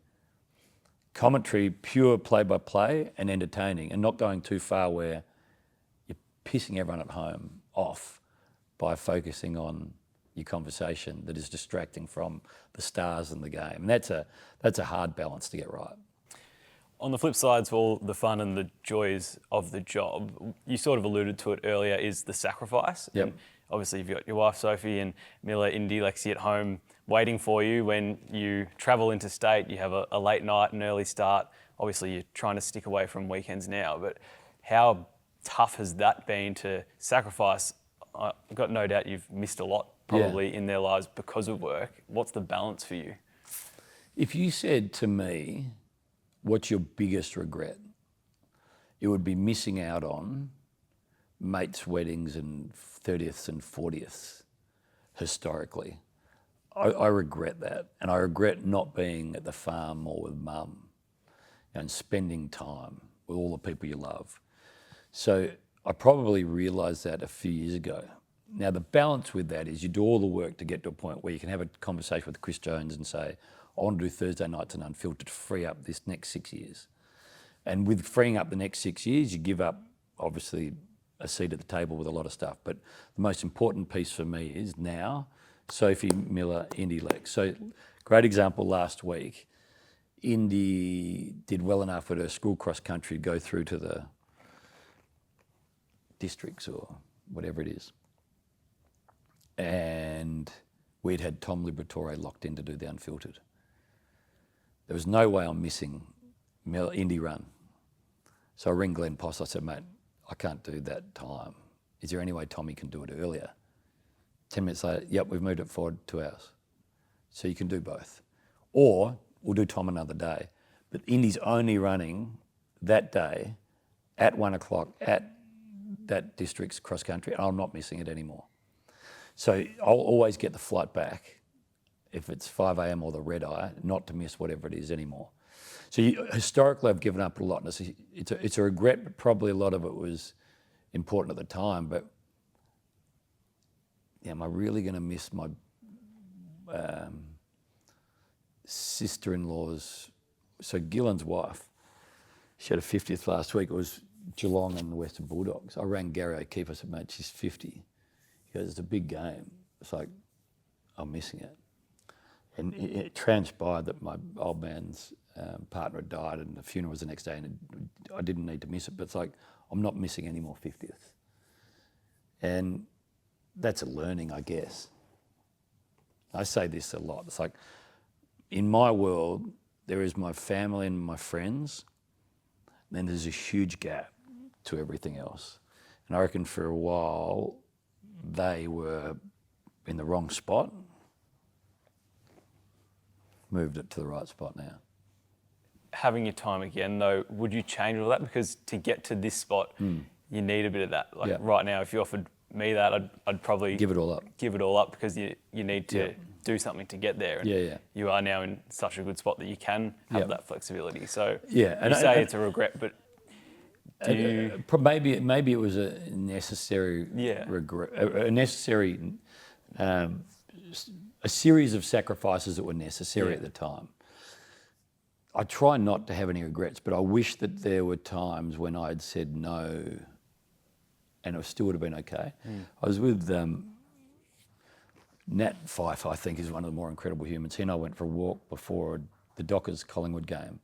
commentary, pure play-by-play, and entertaining, and not going too far where you're pissing everyone at home off by focusing on your conversation that is distracting from the stars and the game. And that's a hard balance to get right. On the flip side, for all the fun and the joys of the job, you sort of alluded to it earlier, is the sacrifice. Yep. And obviously you've got your wife Sophie and Miller, Indy, Lexi at home waiting for you when you travel interstate. You have a late night, an early start. Obviously you're trying to stick away from weekends now, but how tough has that been to sacrifice? I've got no doubt you've missed a lot probably in their lives because of work. What's the balance for you? If you said to me, what's your biggest regret? It would be missing out on mates' weddings and 30ths and 40ths historically. I regret that. And I regret not being at the farm or with mum and spending time with all the people you love. So I probably realised that a few years ago. Now the balance with that is you do all the work to get to a point where you can have a conversation with Chris Jones and say, I want to do Thursday nights and unfiltered to free up this next 6 years. And with freeing up the next 6 years, you give up obviously a seat at the table with a lot of stuff. But the most important piece for me is now, Sophie, Miller, Indy, Lex. So great example last week. Indy did well enough at her school cross country to go through to the districts or whatever it is. And we'd had Tom Liberatore locked in to do the unfiltered. There was no way I'm missing Indy run. So I ring Glenn Poss. I said, mate, I can't do that time. Is there any way Tommy can do it earlier? 10 minutes later, yep, we've moved it forward 2 hours. So you can do both. Or we'll do Tom another day. But Indy's only running that day at 1 o'clock at that district's cross country, and I'm not missing it anymore. So I'll always get the flight back if it's 5 a.m. or the red eye, not to miss whatever it is anymore. So historically, I've given up a lot. And it's a regret, but probably a lot of it was important at the time. But yeah, am I really going to miss my sister-in-law's? So Gillen's wife, she had a 50th last week. It was Geelong and the Western Bulldogs. I rang Gary O'Keefe. I said, mate, she's 50. He goes, it's a big game. It's like, I'm missing it. And it transpired that my old man's partner had died and the funeral was the next day and I didn't need to miss it. But it's like, I'm not missing any more 50th. And that's a learning, I guess. I say this a lot. It's like, in my world, there is my family and my friends. Then there's a huge gap to everything else. And I reckon for a while, they were in the wrong spot. Moved it to the right spot now. Having your time again, though, would you change all that? Because to get to this spot, you need a bit of that. Like right now, if you offered me that, I'd probably give it all up. Give it all up because you need to do something to get there. And you are now in such a good spot that you can have that flexibility. So and you say it's a regret, but do you... maybe it was a necessary regret, a necessary, a series of sacrifices that were necessary at the time. I try not to have any regrets, but I wish that there were times when I'd said no and it still would have been okay. I was with Nat Fife, I think, is one of the more incredible humans. He and I went for a walk before the Dockers Collingwood game.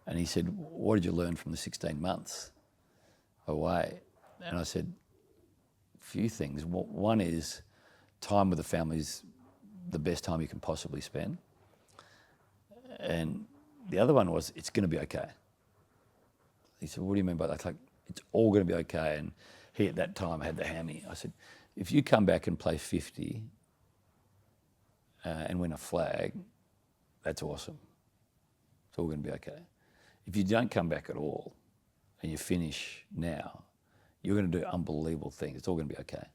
And he said, what did you learn from the 16 months away? And I said, a few things. One is time with the family is the best time you can possibly spend. And the other one was, it's going to be okay. He said, what do you mean by that? Like, it's all going to be okay. And he at that time had the hammy. I said, if you come back and play 50 and win a flag, that's awesome. It's all going to be okay. If you don't come back at all and you finish now, you're going to do unbelievable things. It's all going to be okay.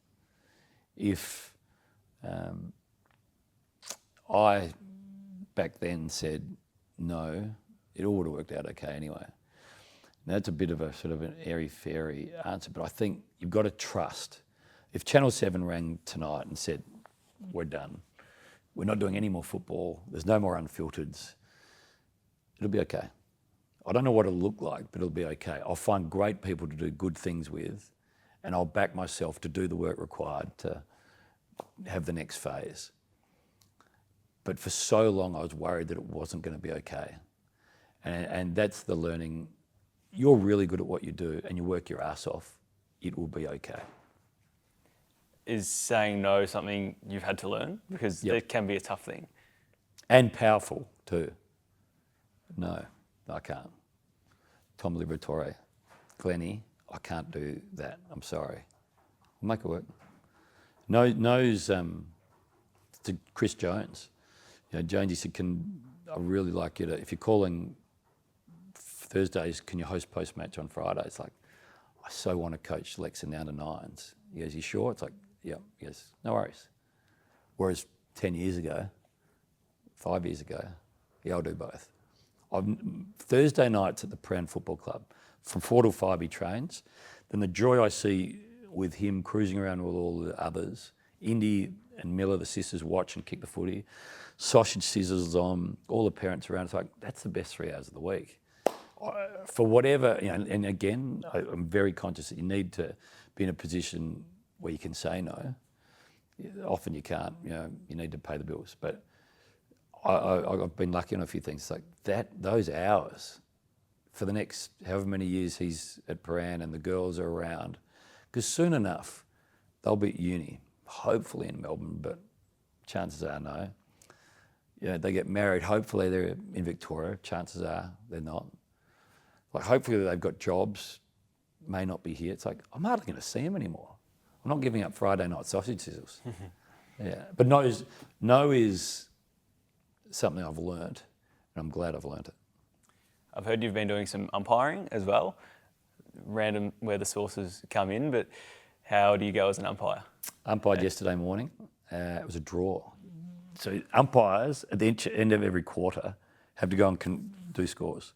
If I back then said no, it all would have worked out okay anyway. Now, that's a bit of a sort of an airy-fairy answer, but I think you've got to trust. If Channel 7 rang tonight and said, we're done, we're not doing any more football, there's no more unfiltereds, it'll be okay. I don't know what it'll look like, but it'll be okay. I'll find great people to do good things with, and I'll back myself to do the work required to have the next phase. But for so long, I was worried that it wasn't going to be okay. And that's the learning. You're really good at what you do and you work your ass off, it will be okay. Is saying no something you've had to learn? Because it can be a tough thing. And powerful too. No, I can't. Tom Liberatore, Glennie, I can't do that. I'm sorry. I'll make it work. No's to Chris Jones. You know, Jonesy said, I really like you to, if you're calling Thursdays, can you host post-match on Fridays? Like, I so want to coach Lex in the under-9s. He goes, you sure? It's like, yeah. He goes, no worries. Whereas 10 years ago, 5 years ago, yeah, I'll do both. Thursday nights at the Prahran Football Club, from 4 till 5 he trains. Then the joy I see with him cruising around with all the others, Indy and Miller, the sisters, watch and kick the footy, sausage sizzles on, all the parents around. It's like, that's the best 3 hours of the week. For whatever, you know, and again, I'm very conscious that you need to be in a position where you can say no. Often you can't, you know, you need to pay the bills. But I've been lucky on a few things. It's like those hours for the next however many years he's at Prahran and the girls are around, because soon enough they'll be at uni, hopefully in Melbourne, but chances are no. You know, they get married, hopefully they're in Victoria, chances are they're not. Like, hopefully they've got jobs, may not be here. It's like, I'm hardly going to see them anymore. I'm not giving up Friday night sausage sizzles. Yeah, but no is something I've learned, and I'm glad I've learned it. I've heard you've been doing some umpiring as well. Random where the sources come in, but how do you go as an umpire? Umpired yesterday morning. It was a draw. So umpires at the end of every quarter have to go and do scores.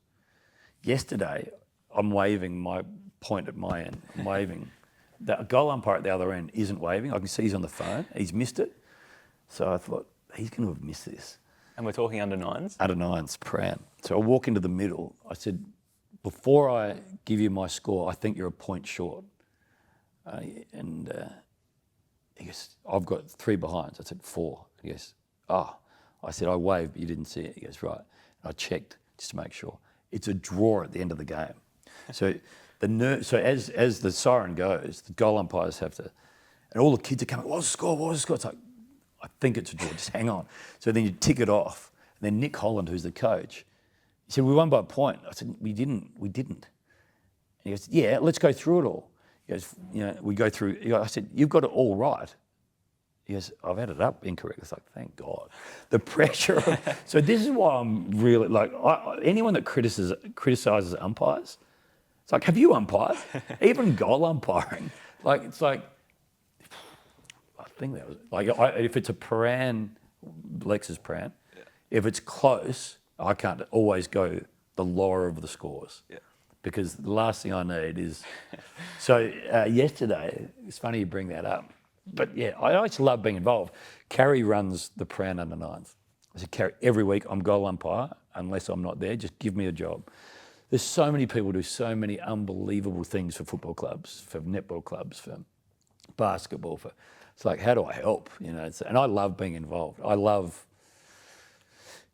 Yesterday, I'm waving my point at my end. I'm waving. The goal umpire at the other end isn't waving. I can see he's on the phone. He's missed it. So I thought, he's going to have missed this. And we're talking under-9s? Under-9s, Prahran. So I walk into the middle. I said, before I give you my score, I think you're a point short. And he goes, I've got 3 behinds. I said, 4. He goes, oh. I said, I waved, but you didn't see it. He goes, right. And I checked just to make sure. It's a draw at the end of the game. So as the siren goes, the goal umpires have to, and all the kids are coming, what's the score, what's the score? It's like, I think it's a draw, just hang on. So then you tick it off. And then Nick Holland, who's the coach, he said, we won by a point. I said, we didn't. And he goes, yeah, let's go through it all. He goes, you know, we go through, I said, you've got it all right. He goes, I've added up incorrect. It's like, thank God. The pressure. So this is why I'm really, like, anyone that criticises umpires, it's like, have you umpired? Even goal umpiring. Like, it's like, I think that was, like, if it's a Prahran, Lex's Prahran, if it's close, I can't always go the lower of the scores. Yeah. Because the last thing I need is, so yesterday, it's funny you bring that up. But yeah, I just love being involved. Carrie runs the Prahran under-9s. I said, Carrie, every week I'm goal umpire, unless I'm not there, just give me a job. There's so many people do so many unbelievable things for football clubs, for netball clubs, for basketball. It's like, how do I help? You know, and I love being involved. I love,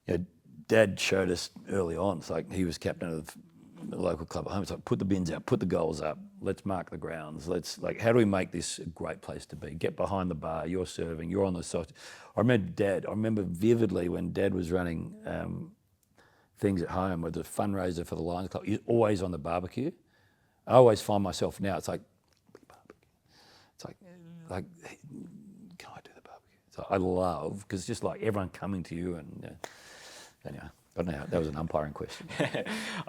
you know, Dad showed us early on, it's like he was captain of the local club at home. It's like, put the bins out, put the goals up, let's mark the grounds. How do we make this a great place to be? Get behind the bar, you're serving, you're on the side. I remember vividly when Dad was running things at home, whether it's a fundraiser for the Lions Club, you're always on the barbecue. I always find myself now, it's like, it's like, can I do the barbecue? So I love, because it's just like everyone coming to you and anyway, I don't know, that was an umpiring question.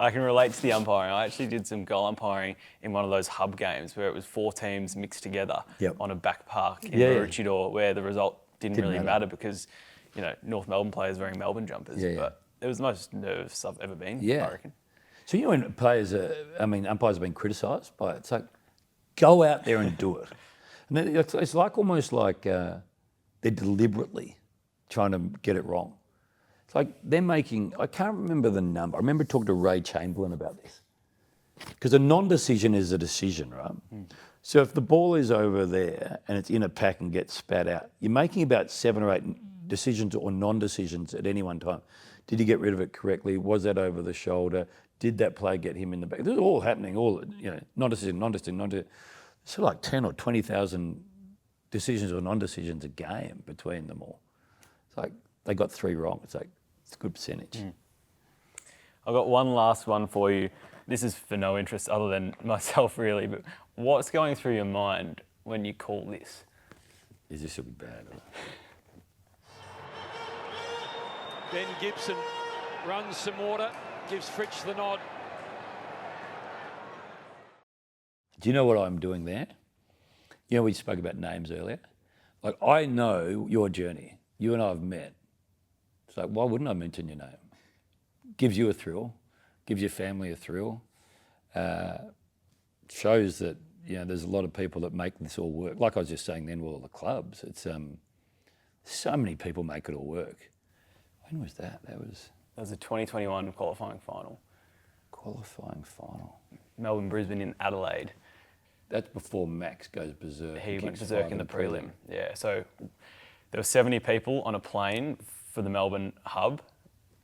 I can relate to the umpiring. I actually did some goal umpiring in one of those hub games where it was 4 teams mixed together on a back park in Maroochydore, where the result didn't really matter because, North Melbourne players wearing Melbourne jumpers. But it was the most nervous I've ever been, I reckon. So when players umpires have been criticised by it, it's like, go out there and do it. And then it's like almost like they're deliberately trying to get it wrong. It's like they're making, I can't remember the number. I remember talking to Ray Chamberlain about this. Because a non-decision is a decision, right? So if the ball is over there and it's in a pack and gets spat out, you're making about 7 or 8 decisions or non-decisions at any one time. Did he get rid of it correctly? Was that over the shoulder? Did that play get him in the back? This is all happening, non-decision. It's like 10 or 20,000 decisions or non-decisions a game between them all. It's like they got 3 wrong. It's like, it's a good percentage. I've got one last one for you. This is for no interest other than myself, really, but what's going through your mind when you call this? This will be bad. Ben Gibson runs some water, gives Fritsch the nod. Do you know what I'm doing there? We spoke about names earlier. Like, I know your journey. You and I have met. It's like, why wouldn't I mention your name? Gives you a thrill, gives your family a thrill. Shows that, there's a lot of people that make this all work. Like I was just saying then with all the clubs, it's so many people make it all work. When was that? That was a 2021 qualifying final. Melbourne, Brisbane in Adelaide. That's before Max goes berserk. He went berserk in the prelim. Yeah, so there were 70 people on a plane for the Melbourne hub.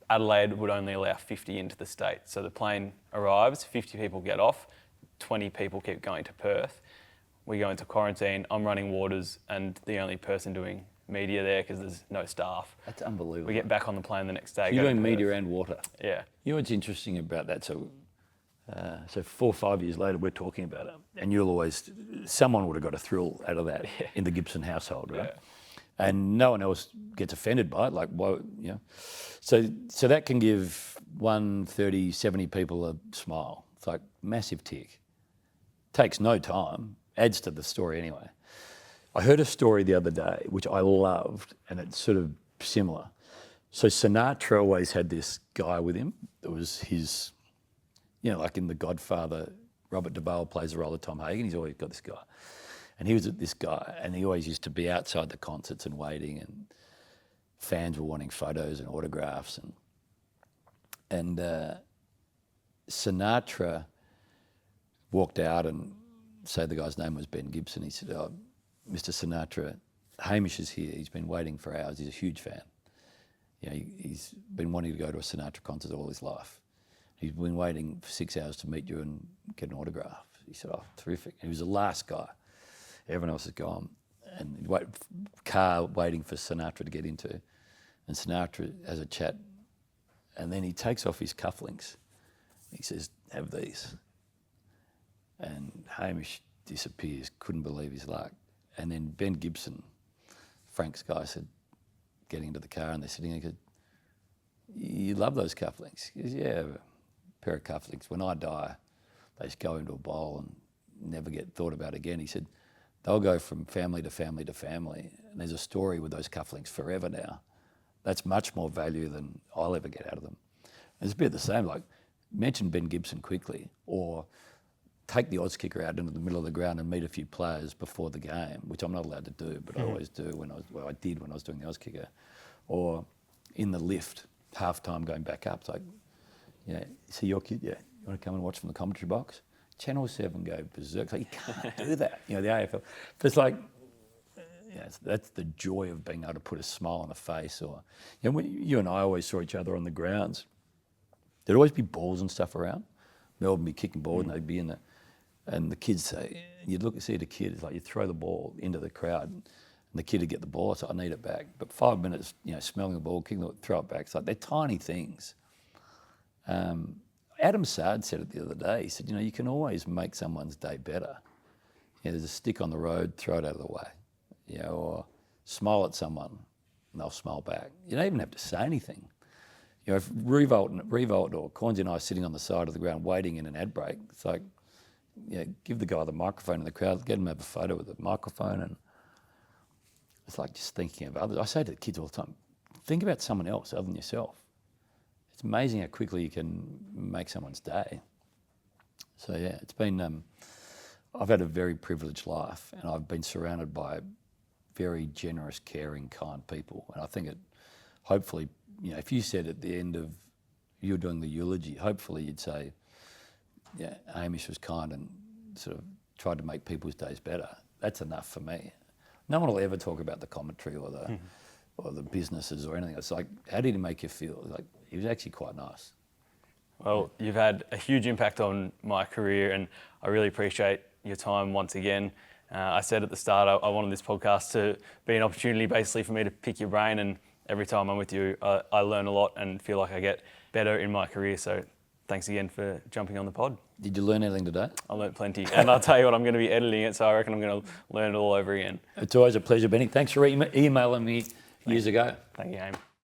Adelaide would only allow 50 into the state. So the plane arrives, 50 people get off, 20 people keep going to Perth. We go into quarantine, I'm running waters and the only person doing media there because there's no staff. That's unbelievable. We get back on the plane the next day. So you're doing media and water. Yeah. You know what's interesting about that? So 4 or 5 years later, we're talking about it, and someone would have got a thrill out of that in the Gibson household, right? Yeah. And no one else gets offended by it. Like, whoa, So that can give 30, 70 people a smile. It's like massive tick. Takes no time. Adds to the story anyway. I heard a story the other day, which I loved, and it's sort of similar. So Sinatra always had this guy with him that was his, like in The Godfather, Robert Duvall plays the role of Tom Hagen. He's always got this guy. And he was this guy, and he always used to be outside the concerts and waiting, and fans were wanting photos and autographs. And Sinatra walked out and said the guy's name was Ben Gibson. He said, "Oh, Mr. Sinatra, Hamish is here. He's been waiting for hours. He's a huge fan. He's been wanting to go to a Sinatra concert all his life. He's been waiting for 6 hours to meet you and get an autograph." He said, "Oh, terrific." And he was the last guy. Everyone else is gone. And car waiting for Sinatra to get into. And Sinatra has a chat. And then he takes off his cufflinks. He says, "Have these." And Hamish disappears, couldn't believe his luck. And then Ben Gibson, Frank's guy, said, getting into the car, and they're sitting there, he said, "You love those cufflinks?" He goes, "Yeah, a pair of cufflinks. When I die, they just go into a bowl and never get thought about again." He said, "They'll go from family to family to family. And there's a story with those cufflinks forever now. That's much more value than I'll ever get out of them." And it's a bit the same, like mention Ben Gibson quickly, or take the odds kicker out into the middle of the ground and meet a few players before the game, which I'm not allowed to do, but I always do I did when I was doing the odds kicker. Or in the lift, half time going back up, it's like, see your kid, you want to come and watch from the commentary box? Channel 7 go berserk. It's like, you can't do that, the AFL. But it's like, that's the joy of being able to put a smile on a face. Or, when you and I always saw each other on the grounds, there'd always be balls and stuff around. Melbourne would be kicking balls and they'd be in the, and the kids say, you'd see the kid, it's like you throw the ball into the crowd and the kid would get the ball, it's like, "I need it back." But 5 minutes, smelling the ball, kicking it, throw it back. It's like, they're tiny things. Adam Sard said it the other day. He said, you can always make someone's day better. There's a stick on the road, throw it out of the way. Or smile at someone and they'll smile back. You don't even have to say anything. If Revolt or Corns and I are sitting on the side of the ground waiting in an ad break, it's like, give the guy the microphone in the crowd, get him to have a photo with the microphone, and it's like just thinking of others. I say to the kids all the time, think about someone else other than yourself. It's amazing how quickly you can make someone's day. So yeah, it's been, I've had a very privileged life, and I've been surrounded by very generous, caring, kind people. And I think it, hopefully, if you said at the end of, you were doing the eulogy, hopefully you'd say, yeah, Hamish was kind and sort of tried to make people's days better. That's enough for me. No one will ever talk about the commentary or the businesses or anything. It's like, how did he make you feel? Like, he was actually quite nice. Well, you've had a huge impact on my career, and I really appreciate your time once again. I said at the start I wanted this podcast to be an opportunity basically for me to pick your brain, and every time I'm with you I learn a lot and feel like I get better in my career. So thanks again for jumping on the pod. Did you learn anything today? I learnt plenty, and I'll tell you what, I'm going to be editing it, so I reckon I'm going to learn it all over again. It's always a pleasure, Benny. Thanks for emailing me years ago. Thank you, Haim.